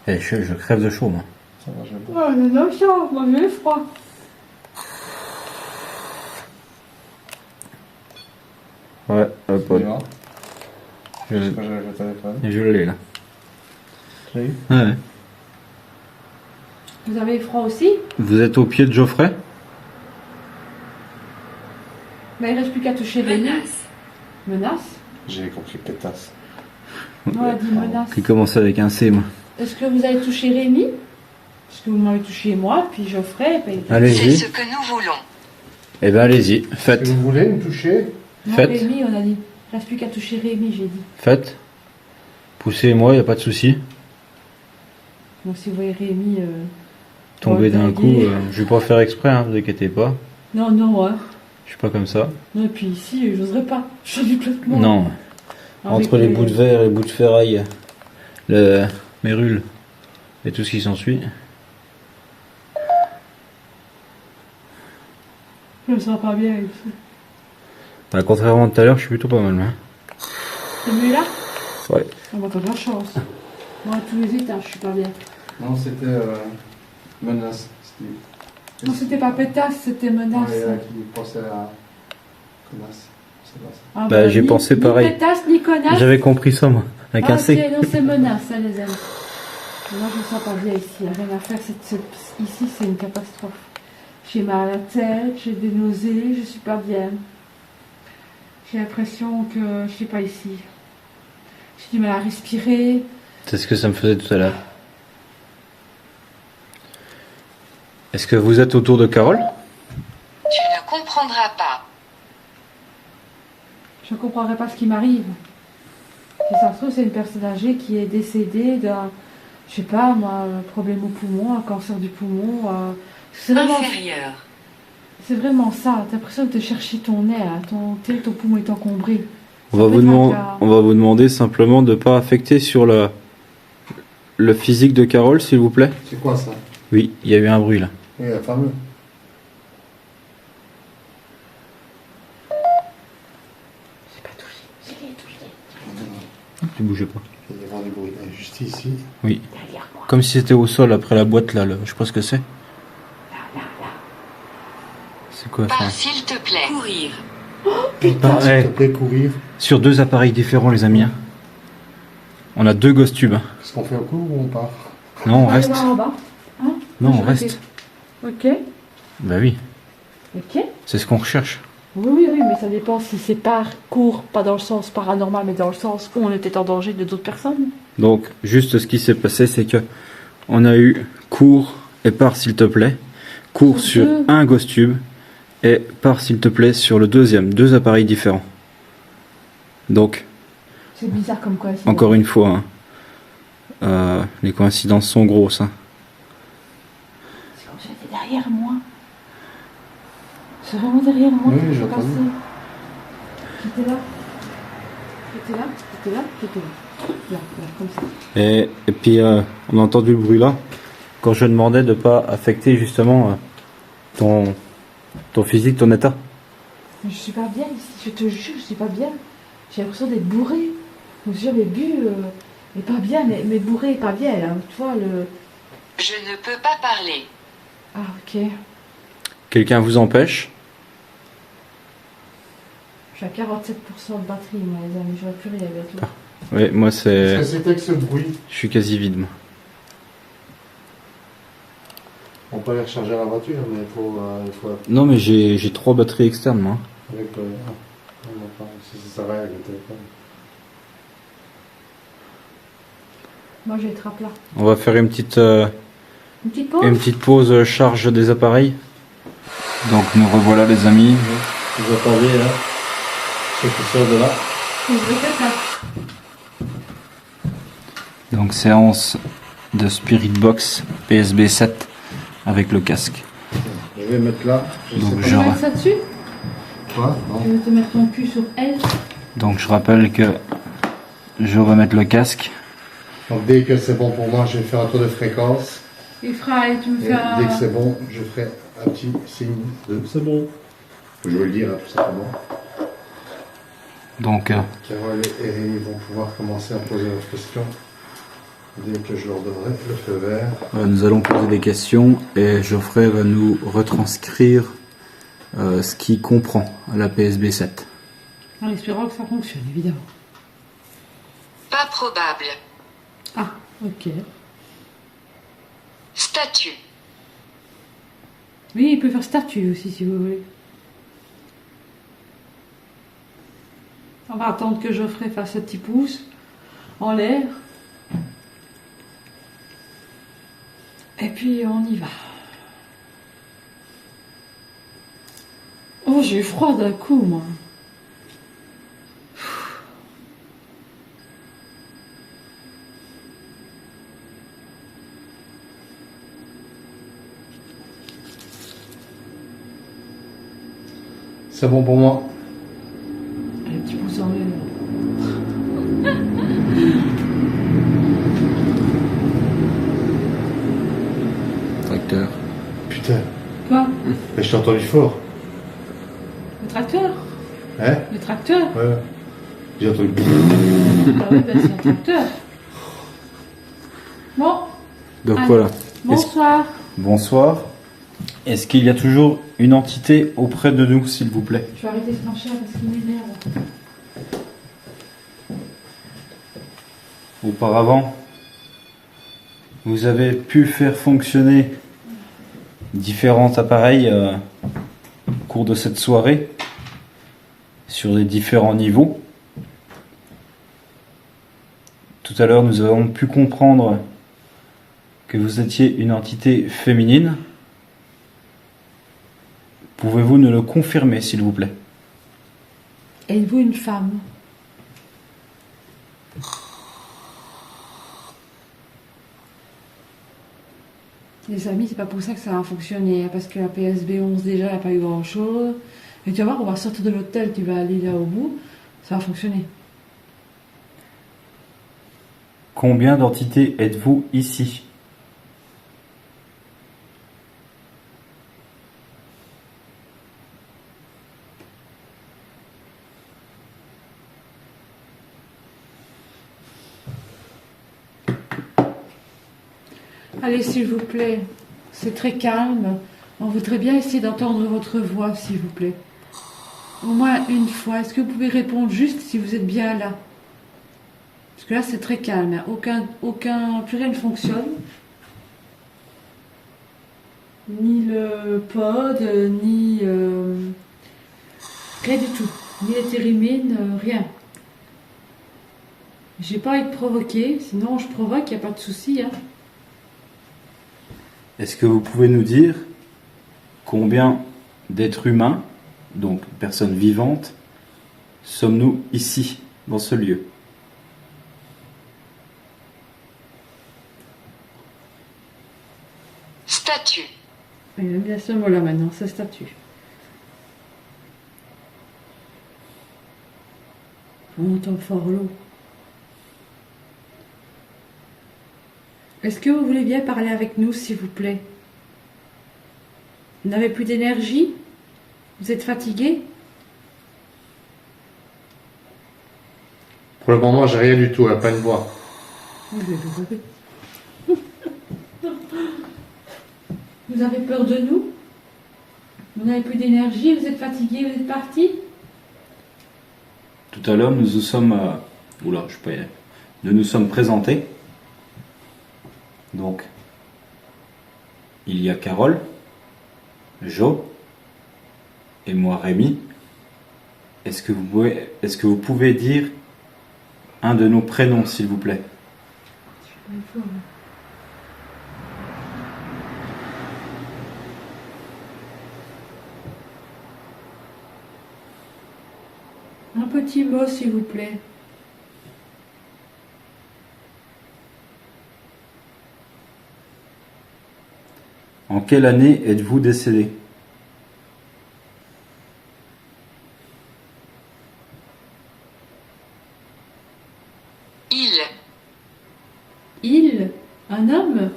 S1: Eh, je crève de chaud, moi.
S2: Ça va, je vais
S3: Oh, non, ça, moi j'ai froid.
S1: Ouais, le pote.
S2: voir.
S1: Je,
S2: J'ai le téléphone.
S1: je l'ai, là.
S2: Tu l'as eu?
S1: Ouais.
S3: Vous avez froid aussi?
S1: Vous êtes au pied de Geoffrey?
S3: Mais il reste plus qu'à toucher les mains.
S4: Menace.
S3: Menace?
S2: J'ai compris pétasse.
S3: Moi, elle dit menace.
S1: Qui commence avec un C, moi.
S3: Est-ce que vous avez touché Rémi? Parce que vous m'avez touché moi, puis Geoffrey, puis...
S4: C'est
S1: Allez-y.
S4: ce que nous voulons.
S1: Eh ben, allez-y. Faites.
S2: Si vous voulez me toucher,
S3: Non,
S1: Faites.
S3: Rémi, on a dit. Il reste plus qu'à toucher Rémi, j'ai dit.
S1: Faites. Poussez-moi, y a pas de souci.
S3: Donc si vous voyez Rémi...
S1: Tomber d'un coup,
S3: dinguer.
S1: je vais pas faire exprès, hein, vous inquiétez pas.
S3: Non, non, hein.
S1: Je suis pas comme ça.
S3: Non, et puis ici, j'oserais pas. Je suis du classement.
S1: Non.
S3: Avec
S1: Entre les bouts de verre et les bouts de ferraille, le mérule et tout ce qui s'ensuit.
S3: Je me sens pas bien ici.
S1: Bah, contrairement à tout à l'heure, je suis plutôt pas mal. Hein.
S3: C'est mieux là?
S1: Ouais.
S3: On va pas de la chance. Moi, à tous les étages, je suis pas bien.
S2: non, c'était menace.
S3: Non, c'était pas pétasse, c'était menace.
S2: Qui pensait à connasse. C'est pas ça.
S3: Ah,
S1: Bah, j'ai
S3: ni-
S1: pensé pareil.
S3: Ni pétasse, ni connasse.
S1: J'avais compris ça, moi. Avec un C.
S3: Ok, non, c'est menace, ça, les amis. Moi, je me sens pas bien ici. Il n'y a rien à faire. Ici, c'est une catastrophe. J'ai mal à la tête, j'ai des nausées, je suis pas bien. J'ai l'impression que je suis pas ici. J'ai du mal à respirer.
S1: C'est ce que ça me faisait tout à l'heure. Est-ce que vous êtes autour de Carole?
S4: Tu ne comprendras pas.
S3: Je ne comprendrais pas ce qui m'arrive. Si ça se trouve, c'est une personne âgée qui est décédée d'un, je sais pas moi, un problème au poumon, un cancer du poumon. C'est
S4: Inférieur.
S3: vraiment ça. T'as l'impression de te chercher ton nez, hein. Ton poumon est encombré.
S1: On va vous demander simplement de ne pas affecter sur le physique de Carole, s'il vous plaît.
S2: C'est quoi ça?
S1: Oui, il y a eu un bruit là.
S2: Oui, la fameux.
S3: J'ai pas touché. J'ai rien touché.
S1: Tu bougeais pas.
S2: Il va y avoir du bruit. Juste ici.
S1: Oui.
S3: Derrière moi.
S1: Comme si c'était au sol après la boîte là. Je sais pas ce que c'est. C'est quoi ça?
S4: Pars s'il te plaît. Courir.
S1: Putain,
S2: S'il te plaît, courir.
S1: Sur 2 appareils différents, les amis. Hein. On a 2 ghost tubes.
S2: Est-ce qu'on fait un coup ou on part?
S1: Non, on
S3: Allez
S1: reste.
S3: voir en bas. Hein?
S1: Non, on
S3: Je
S1: reste.
S3: Ok.
S1: Bah oui,
S3: Ok.
S1: c'est ce qu'on recherche.
S3: Oui, mais ça dépend si c'est parcours, pas dans le sens paranormal, mais dans le sens où on était en danger de d'autres personnes.
S1: Donc, juste ce qui s'est passé, c'est que on a eu cours et pars s'il te plaît. Cours
S3: Sur
S1: sur
S3: deux.
S1: un ghost tube et pars s'il te plaît sur le deuxième. 2 appareils différents. Donc,
S3: C'est bizarre comme quoi.
S1: encore une fois, hein, les coïncidences sont grosses. Hein.
S3: derrière moi. C'est vraiment derrière moi
S2: Oui,
S3: qu'il faut
S2: j'entends.
S3: passer. J'étais là. J'étais là. J'étais là. J'étais là. Là, comme ça.
S1: Et puis, on a entendu le bruit là. Quand je demandais de pas affecter justement ton physique, ton état.
S3: Mais je suis pas bien ici, je te jure, je suis pas bien. J'ai l'impression d'être bourrée. Je me suis jamais bu, mais pas bien, mais bourrée, pas bien, là. Tu vois, le...
S4: Je ne peux pas parler.
S3: Ah, ok.
S1: Quelqu'un vous empêche?
S3: Je suis à 47% de batterie, moi, les amis. J'aurais pu rien avec là.
S1: Oui, moi
S2: Qu'est-ce
S1: c'est.
S2: que c'était que ce bruit?
S1: Je suis quasi vide, moi.
S2: On peut aller recharger la voiture, mais il faut
S1: Non, mais j'ai 3 batteries externes, moi.
S2: avec si ça sert à rien avec le téléphone.
S3: Moi, j'ai le trappe là.
S1: On va faire une petite
S3: Une petite pause.
S1: charge des appareils. Donc nous revoilà les amis. Vous attendez là. Ce qui sort de là.
S3: Je vais faire là.
S1: Donc séance de Spirit Box PSB 7 avec le casque.
S2: Je vais mettre là.
S1: Donc
S3: Tu veux mettre ça dessus?
S2: Quoi? Non.
S3: Tu veux te mettre ton cul sur elle?
S1: Donc je rappelle que je vais mettre le casque.
S2: Donc dès que c'est bon pour moi, je vais faire un tour de fréquence.
S3: Il fera, et tu me
S2: Et
S3: fais un...
S2: dès que c'est bon, je ferai un petit signe de c'est bon. Je vais le dire, hein, tout simplement.
S1: Donc
S2: Carole et Rémi vont pouvoir commencer à poser leurs questions dès que je leur donnerai le feu vert.
S1: nous allons poser des questions et Geoffrey va nous retranscrire ce qu'il comprend à la PSB 7.
S3: En espérant que ça fonctionne, évidemment.
S4: Pas probable.
S3: Ah, ok.
S4: Statut.
S3: Oui, il peut faire statue aussi, si vous voulez. On va attendre que Geoffrey fasse ce petit pouce en l'air. Et puis, on y va. Oh, j'ai eu froid d'un coup, moi.
S2: C'est bon pour moi.
S3: Un petit pouce en l'air.
S1: Tracteur.
S2: Putain,
S3: Quoi?
S2: mais je t'ai entendu fort.
S3: Le tracteur?
S2: Hein?
S3: Le tracteur?
S2: Ouais. J'ai entendu.
S3: Ah oui, ben c'est un tracteur. Bon,
S1: Donc
S3: allez.
S1: voilà.
S3: Bonsoir.
S1: Bonsoir. Est-ce qu'il y a toujours une entité auprès de nous, s'il vous plaît?
S3: Je vais arrêter ce plancher parce qu'il m'énerve.
S1: Auparavant, vous avez pu faire fonctionner différents appareils au cours de cette soirée sur les différents niveaux. Tout à l'heure, nous avons pu comprendre que vous étiez une entité féminine. Pouvez-vous nous le confirmer, s'il vous plaît?
S3: Êtes-vous une femme? Les amis, c'est pas pour ça que ça va fonctionner, hein, parce que la PSB 11 déjà, il n'y a pas eu grand chose. Et tu vas voir, on va sortir de l'hôtel, tu vas aller là au bout, ça va fonctionner.
S1: Combien d'entités êtes-vous ici?
S3: Allez, s'il vous plaît, c'est très calme. On voudrait bien essayer d'entendre votre voix, s'il vous plaît. Au moins une fois. Est-ce que vous pouvez répondre juste si vous êtes bien là? Parce que là, c'est très calme. Hein. Plus rien ne fonctionne. Ni le pod, ni... rien du tout. Ni les térimines, rien. J'ai pas envie de provoquer. Sinon, je provoque, il n'y a pas de souci. Hein.
S1: Est-ce que vous pouvez nous dire combien d'êtres humains, donc personnes vivantes, sommes-nous ici, dans ce lieu?
S4: Statut.
S3: Et même bien ce mot-là maintenant, ce statut. On entend fort l'eau. Est-ce que vous voulez bien parler avec nous, s'il vous plaît? Vous n'avez plus d'énergie? Vous êtes fatigué?
S2: Pour le moment, j'ai rien du tout, à peine voix.
S3: Vous avez peur de nous? Vous n'avez plus d'énergie? Vous êtes fatigué? Vous êtes parti?
S1: Tout à l'heure, nous nous sommes... Oula, je peux y aller. Nous nous sommes présentés. Donc, il y a Carole, Jo et moi, Rémi. Est-ce que vous pouvez dire un de nos prénoms, s'il vous plaît?
S3: Un petit mot, s'il vous plaît.
S1: En quelle année êtes-vous décédé?
S3: Il? Un homme?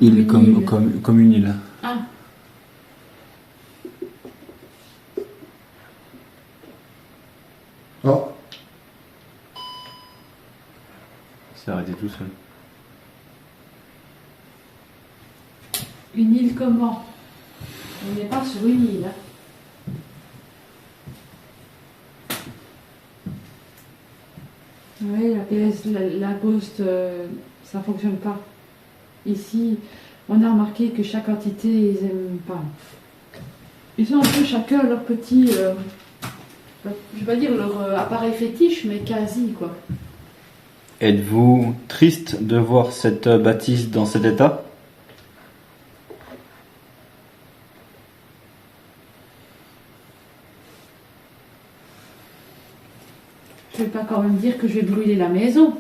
S1: Île,
S3: Une
S1: comme,
S3: île.
S1: comme une île.
S3: Ah.
S2: Oh,
S1: C'est arrêté tout seul.
S3: Une île comment? On n'est pas sur une île. Hein. Oui, la poste, ça fonctionne pas. Ici, on a remarqué que chaque entité, ils aiment pas. Ils ont un peu chacun leur petit, je vais pas dire leur appareil fétiche, mais quasi quoi.
S1: Êtes-vous triste de voir cette bâtisse dans cet état?
S3: Je vais pas quand même dire que je vais brûler la maison.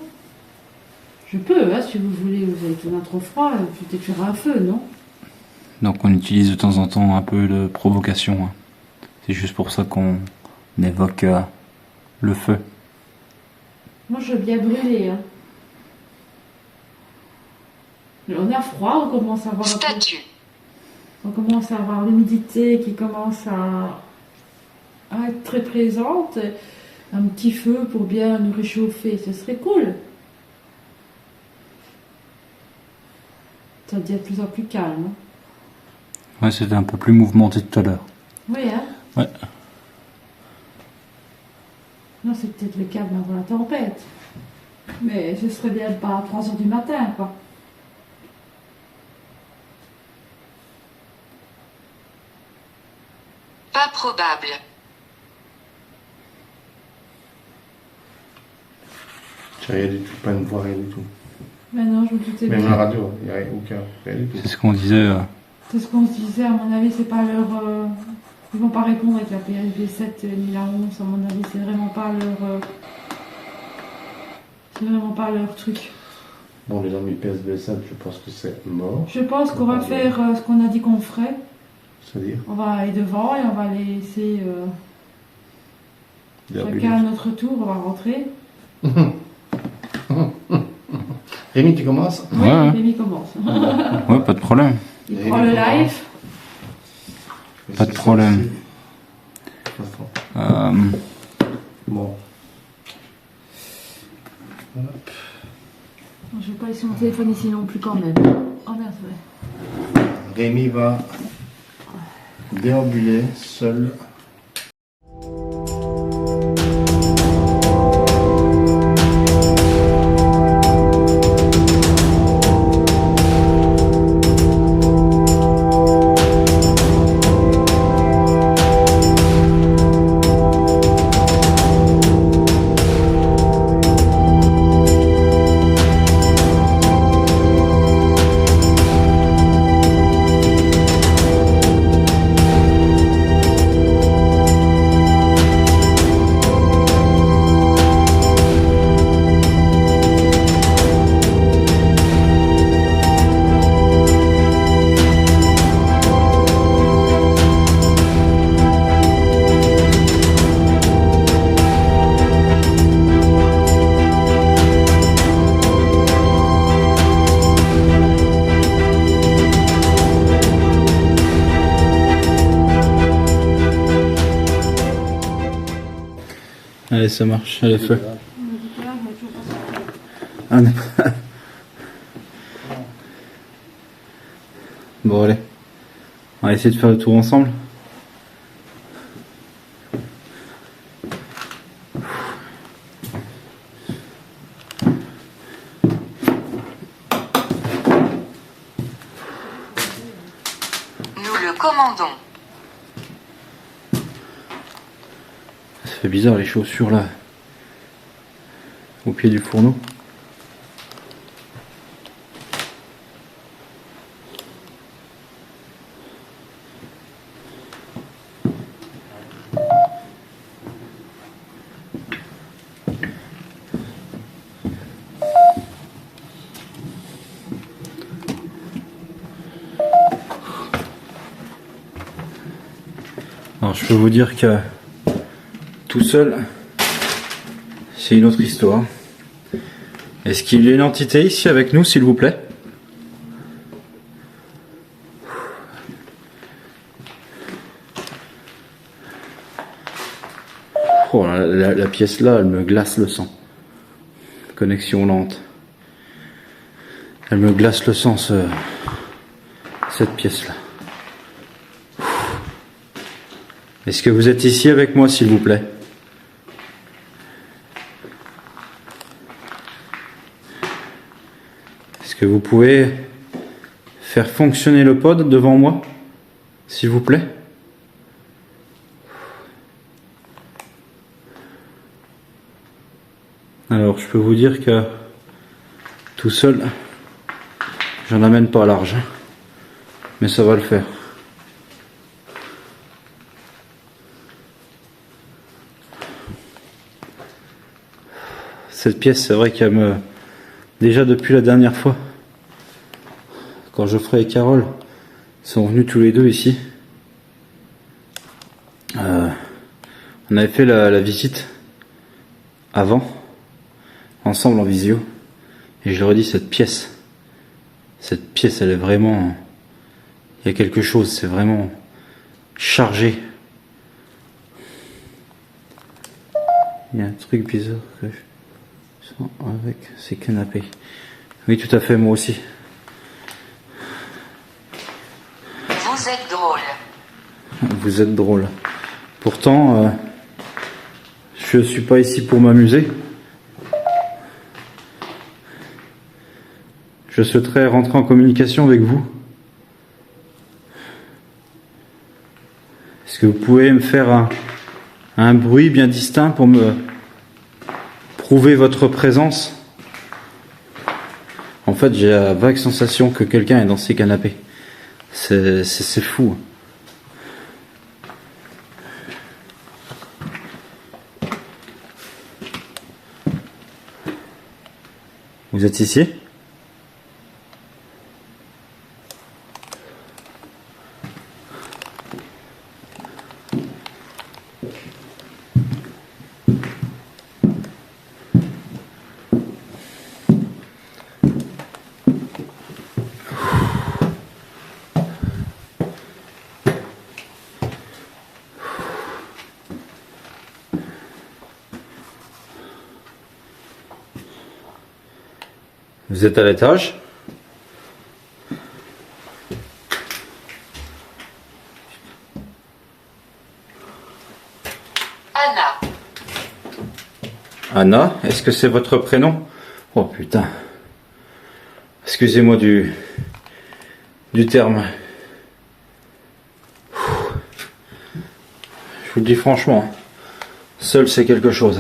S3: Je peux, hein, si vous voulez, vous avez tout d'un trop froid, peut-être faire un feu, non?
S1: Donc on utilise de temps en temps un peu de provocation. Hein. C'est juste pour ça qu'on évoque le feu.
S3: Moi, je veux bien brûler. Hein. On a froid, on commence à avoir...
S4: Statue.
S3: On commence à avoir l'humidité qui commence à être très présente. Un petit feu pour bien nous réchauffer, ce serait cool. Ça devient de plus en plus calme. Hein.
S1: Ouais, c'était un peu plus mouvementé tout à l'heure.
S3: Oui, hein?
S1: Ouais.
S3: Non, c'est peut-être le calme avant la tempête. Mais ce serait bien pas à 3 h du matin, quoi.
S4: Pas probable.
S2: j'ai rien du tout, pas une voix, rien du tout.
S3: Mais non, je me doutais
S2: Même
S3: bien.
S2: la radio, il n'y a aucun, rien du tout.
S1: C'est ce qu'on disait.
S3: C'est ce qu'on se disait, à mon avis, c'est pas leur... Ils vont pas répondre avec la PSB 7 ni la 11, à mon avis, c'est vraiment pas leur... C'est vraiment pas leur truc.
S2: Bon, les amis PSB7, je pense que c'est mort.
S3: Je pense qu'on va faire ce qu'on a dit qu'on ferait.
S2: C'est-à-dire
S3: On va aller devant et on va laisser chacun à notre tour, on va rentrer.
S2: Rémi, tu commences?
S3: Oui,
S1: Ouais.
S3: Rémi commence.
S1: Ouais, pas de problème.
S3: Il prend le live.
S1: Pas de problème.
S2: Bon.
S3: Je vais pas laisser mon téléphone ici non plus quand même. Oh merde, c'est vrai.
S2: Rémi va déambuler seul.
S1: Allez, ça marche. Allez, feu. Ah, non. Bon, allez. On va essayer de faire le tour ensemble.
S4: Nous le commandons.
S1: Ça fait bizarre les chaussures là. Au pied du fourneau. Alors je peux vous dire que tout seul, c'est une autre histoire. Est-ce qu'il y a une entité ici avec nous, s'il vous plaît? Oh, la pièce là, elle me glace le sang. Connexion lente. Elle me glace le sang, cette pièce là. Est-ce que vous êtes ici avec moi, s'il vous plaît? Est-ce que vous pouvez faire fonctionner le pod devant moi, s'il vous plaît? Alors, je peux vous dire que tout seul, j'en amène pas large, mais ça va le faire. Cette pièce, c'est vrai qu'elle me... Déjà depuis la dernière fois, quand Geoffrey et Carole sont venus tous les deux ici, on avait fait la visite avant, ensemble en visio, et je leur ai dit cette pièce, elle est vraiment... Il y a quelque chose, c'est vraiment chargé. Il y a un truc bizarre que je... avec ces canapés. Oui, tout à fait, moi aussi.
S4: Vous êtes drôle.
S1: Vous êtes drôle. Pourtant, je suis pas ici pour m'amuser. Je souhaiterais rentrer en communication avec vous. Est-ce que vous pouvez me faire un bruit bien distinct pour me prouver votre présence? En fait, j'ai la vague sensation que quelqu'un est dans ces canapés. C'est fou. Vous êtes ici? Vous êtes à l'étage?
S4: Anna.
S1: Anna, est-ce que c'est votre prénom? Oh putain. Excusez-moi du terme. Je vous le dis franchement, seul c'est quelque chose.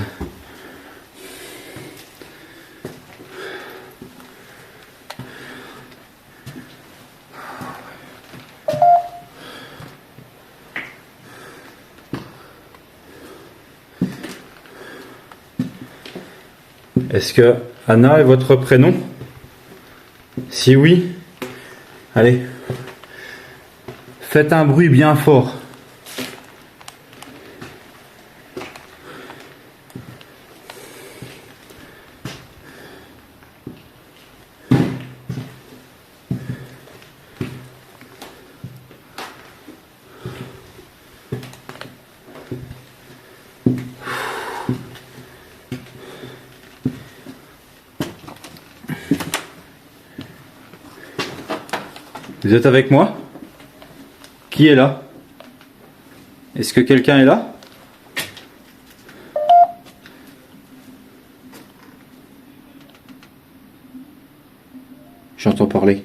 S1: Est-ce que Anna est votre prénom? Si oui, allez, faites un bruit bien fort. Vous êtes avec moi? Qui est là? Est-ce que quelqu'un est là? J'entends parler.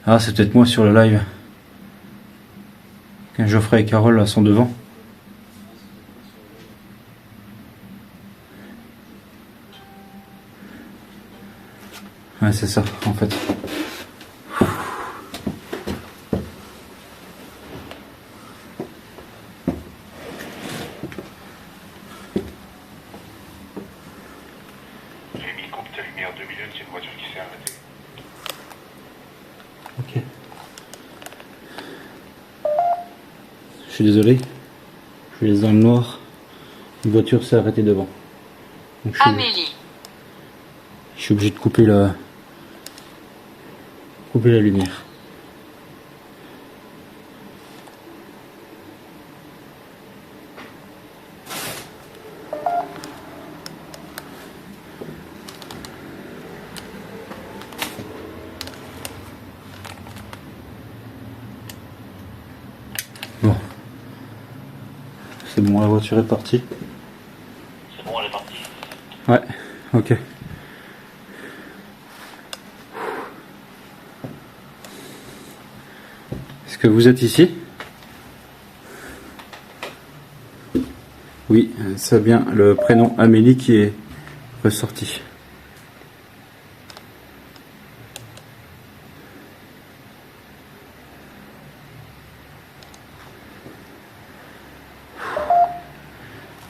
S1: Ah, c'est peut-être moi sur le live. Quand Geoffrey et Carole là sont devant. Ouais, c'est ça, en fait.
S5: J'ai mis coupe ta lumière 2 minutes, c'est une voiture qui s'est arrêtée.
S1: Ok. Je suis désolé. Je suis dans le noir. Une voiture s'est arrêtée devant. Donc,
S4: Amélie.
S1: je suis obligé de couper la lumière. Bon. C'est bon, la voiture est partie.
S5: C'est bon, elle est partie.
S1: Ouais, ok. Est-ce que vous êtes ici? Oui, c'est bien le prénom Amélie qui est ressorti.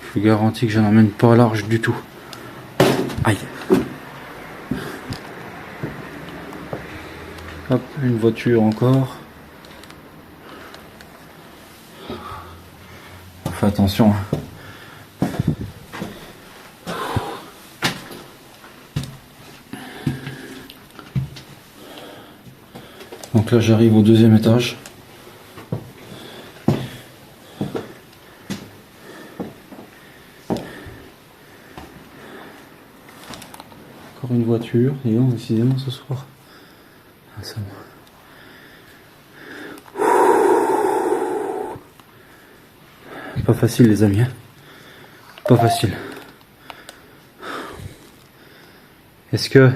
S1: Je vous garantis que j'en emmène pas large du tout. Aïe. Hop, une voiture encore. Fais attention. Donc là j'arrive au deuxième étage. Encore une voiture, et on décidément ce soir. Ah, ça va. Pas facile les amis, hein. Pas facile. Est-ce que...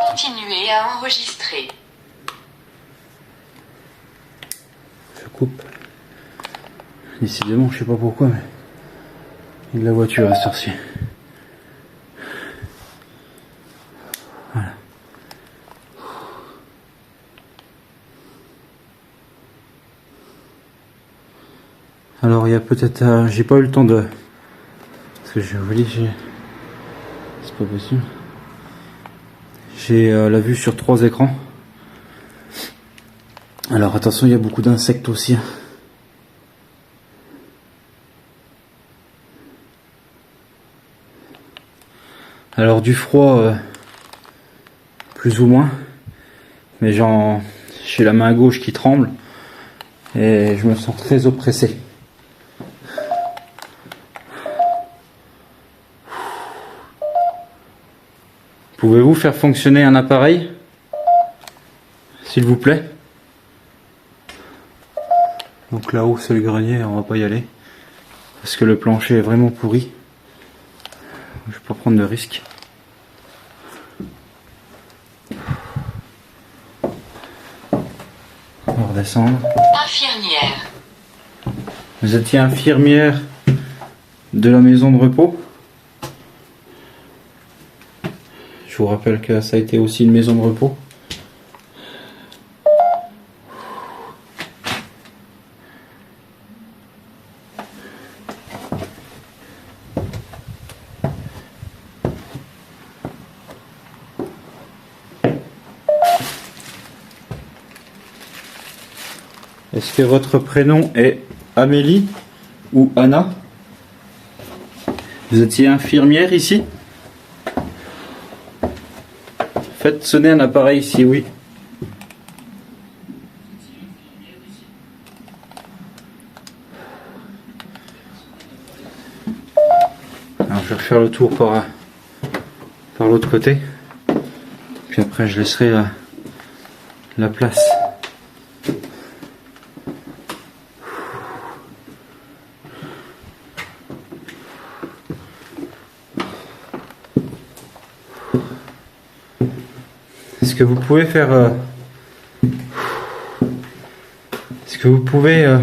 S4: Continuez à enregistrer.
S1: Je coupe. Décidément, je sais pas pourquoi, mais il y a de la voiture à cette heure-ci. Voilà. Alors il y a peut-être... j'ai pas eu le temps de... Parce que je vous dis, c'est pas possible. J'ai la vue sur 3 écrans. Alors attention, il y a beaucoup d'insectes aussi. Alors du froid, plus ou moins. Mais j'ai la main gauche qui tremble. Et je me sens très oppressé. Pouvez-vous faire fonctionner un appareil, s'il vous plaît? Donc là-haut c'est le grenier, on va pas y aller. Parce que le plancher est vraiment pourri. Je vais pas prendre de risque. On va redescendre.
S4: Infirmière.
S1: Vous étiez infirmière de la maison de repos? Je vous rappelle que ça a été aussi une maison de repos. Est-ce que votre prénom est Amélie ou Anna? Vous étiez infirmière ici? Faites sonner un appareil si oui. vais refaire le tour par l'autre côté. Puis après je laisserai la place. Est-ce que vous pouvez faire... Est-ce que vous pouvez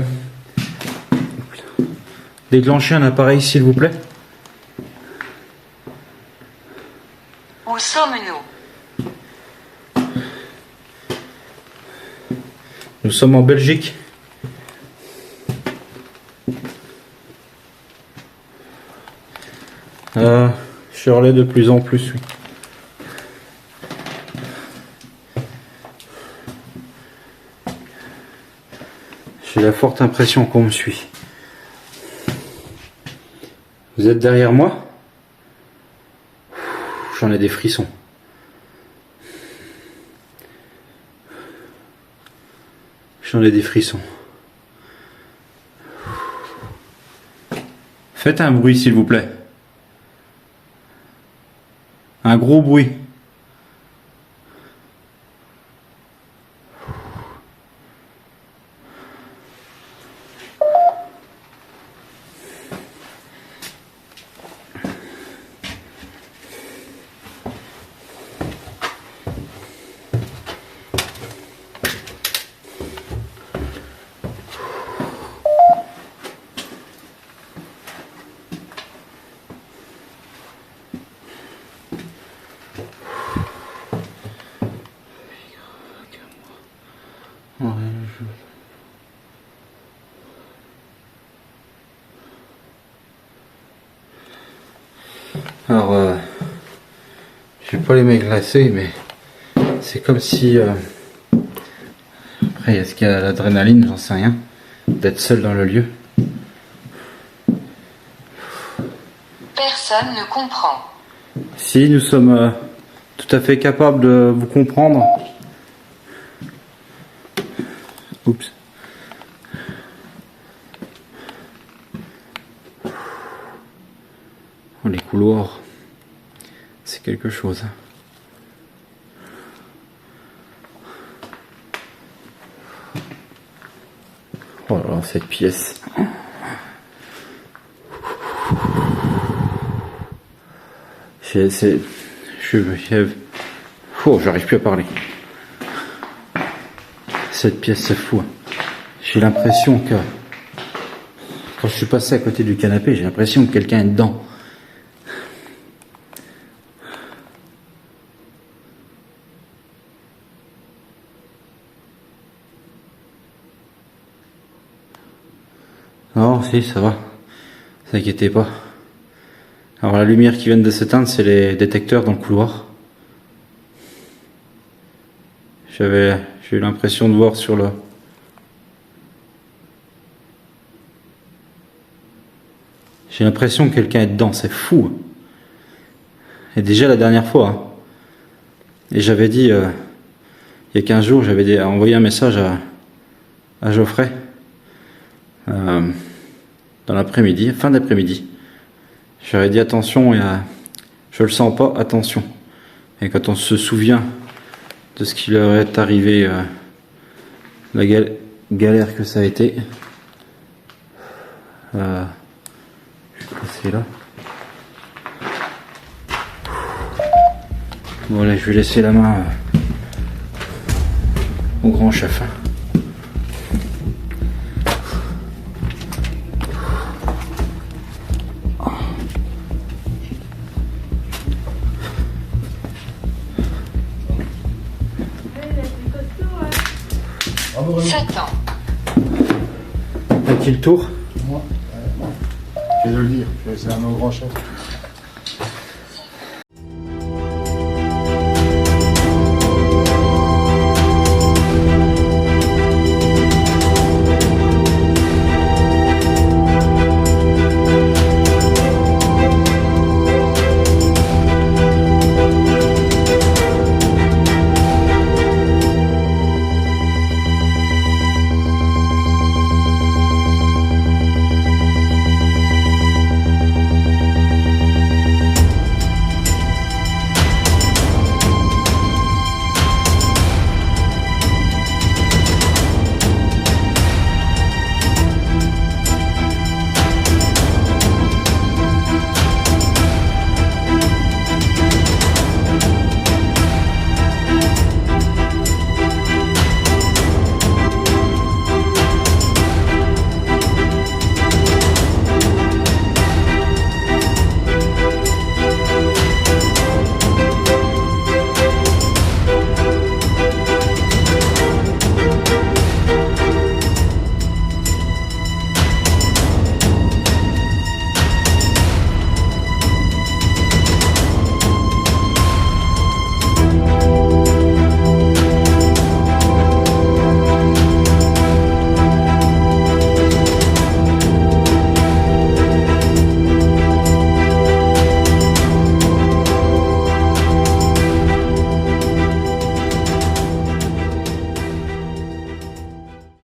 S1: déclencher un appareil s'il vous plaît?
S4: Où sommes-nous?
S1: Nous sommes en Belgique. Shirley de plus en plus, oui. J'ai la forte impression qu'on me suit. Vous êtes derrière moi? J'en ai des frissons. J'en ai des frissons. Faites un bruit s'il vous plaît. Un gros bruit. Alors, je vais pas les mains glacées, mais c'est comme si... Après, est-ce qu'il y a l'adrénaline? J'en sais rien. D'être seul dans le lieu.
S4: Personne ne comprend.
S1: Si, nous sommes tout à fait capables de vous comprendre. Oups. Oh, les couloirs, c'est quelque chose. Oh là là, cette pièce. Oh, j'arrive plus à parler. Cette pièce, c'est fou. J'ai l'impression que... Quand je suis passé à côté du canapé, j'ai l'impression que quelqu'un est dedans. Non, si, ça va. Ne vous inquiétez pas. Alors la lumière qui vient de s'éteindre, c'est les détecteurs dans le couloir. J'ai eu l'impression de voir sur le... J'ai l'impression que quelqu'un est dedans, c'est fou. Et déjà la dernière fois, hein. Et j'avais dit, il y a 15 jours, j'avais envoyé un message à Geoffrey, dans l'après-midi, fin d'après-midi. J'aurais dit attention, je le sens pas, attention. Et quand on se souvient de ce qui leur est arrivé, la galère que ça a été, je vais passer là. Bon allez, je vais laisser la main au grand chef.
S4: Satan.
S1: À qui le tour?
S2: Moi, je vais le dire, c'est un grand chef.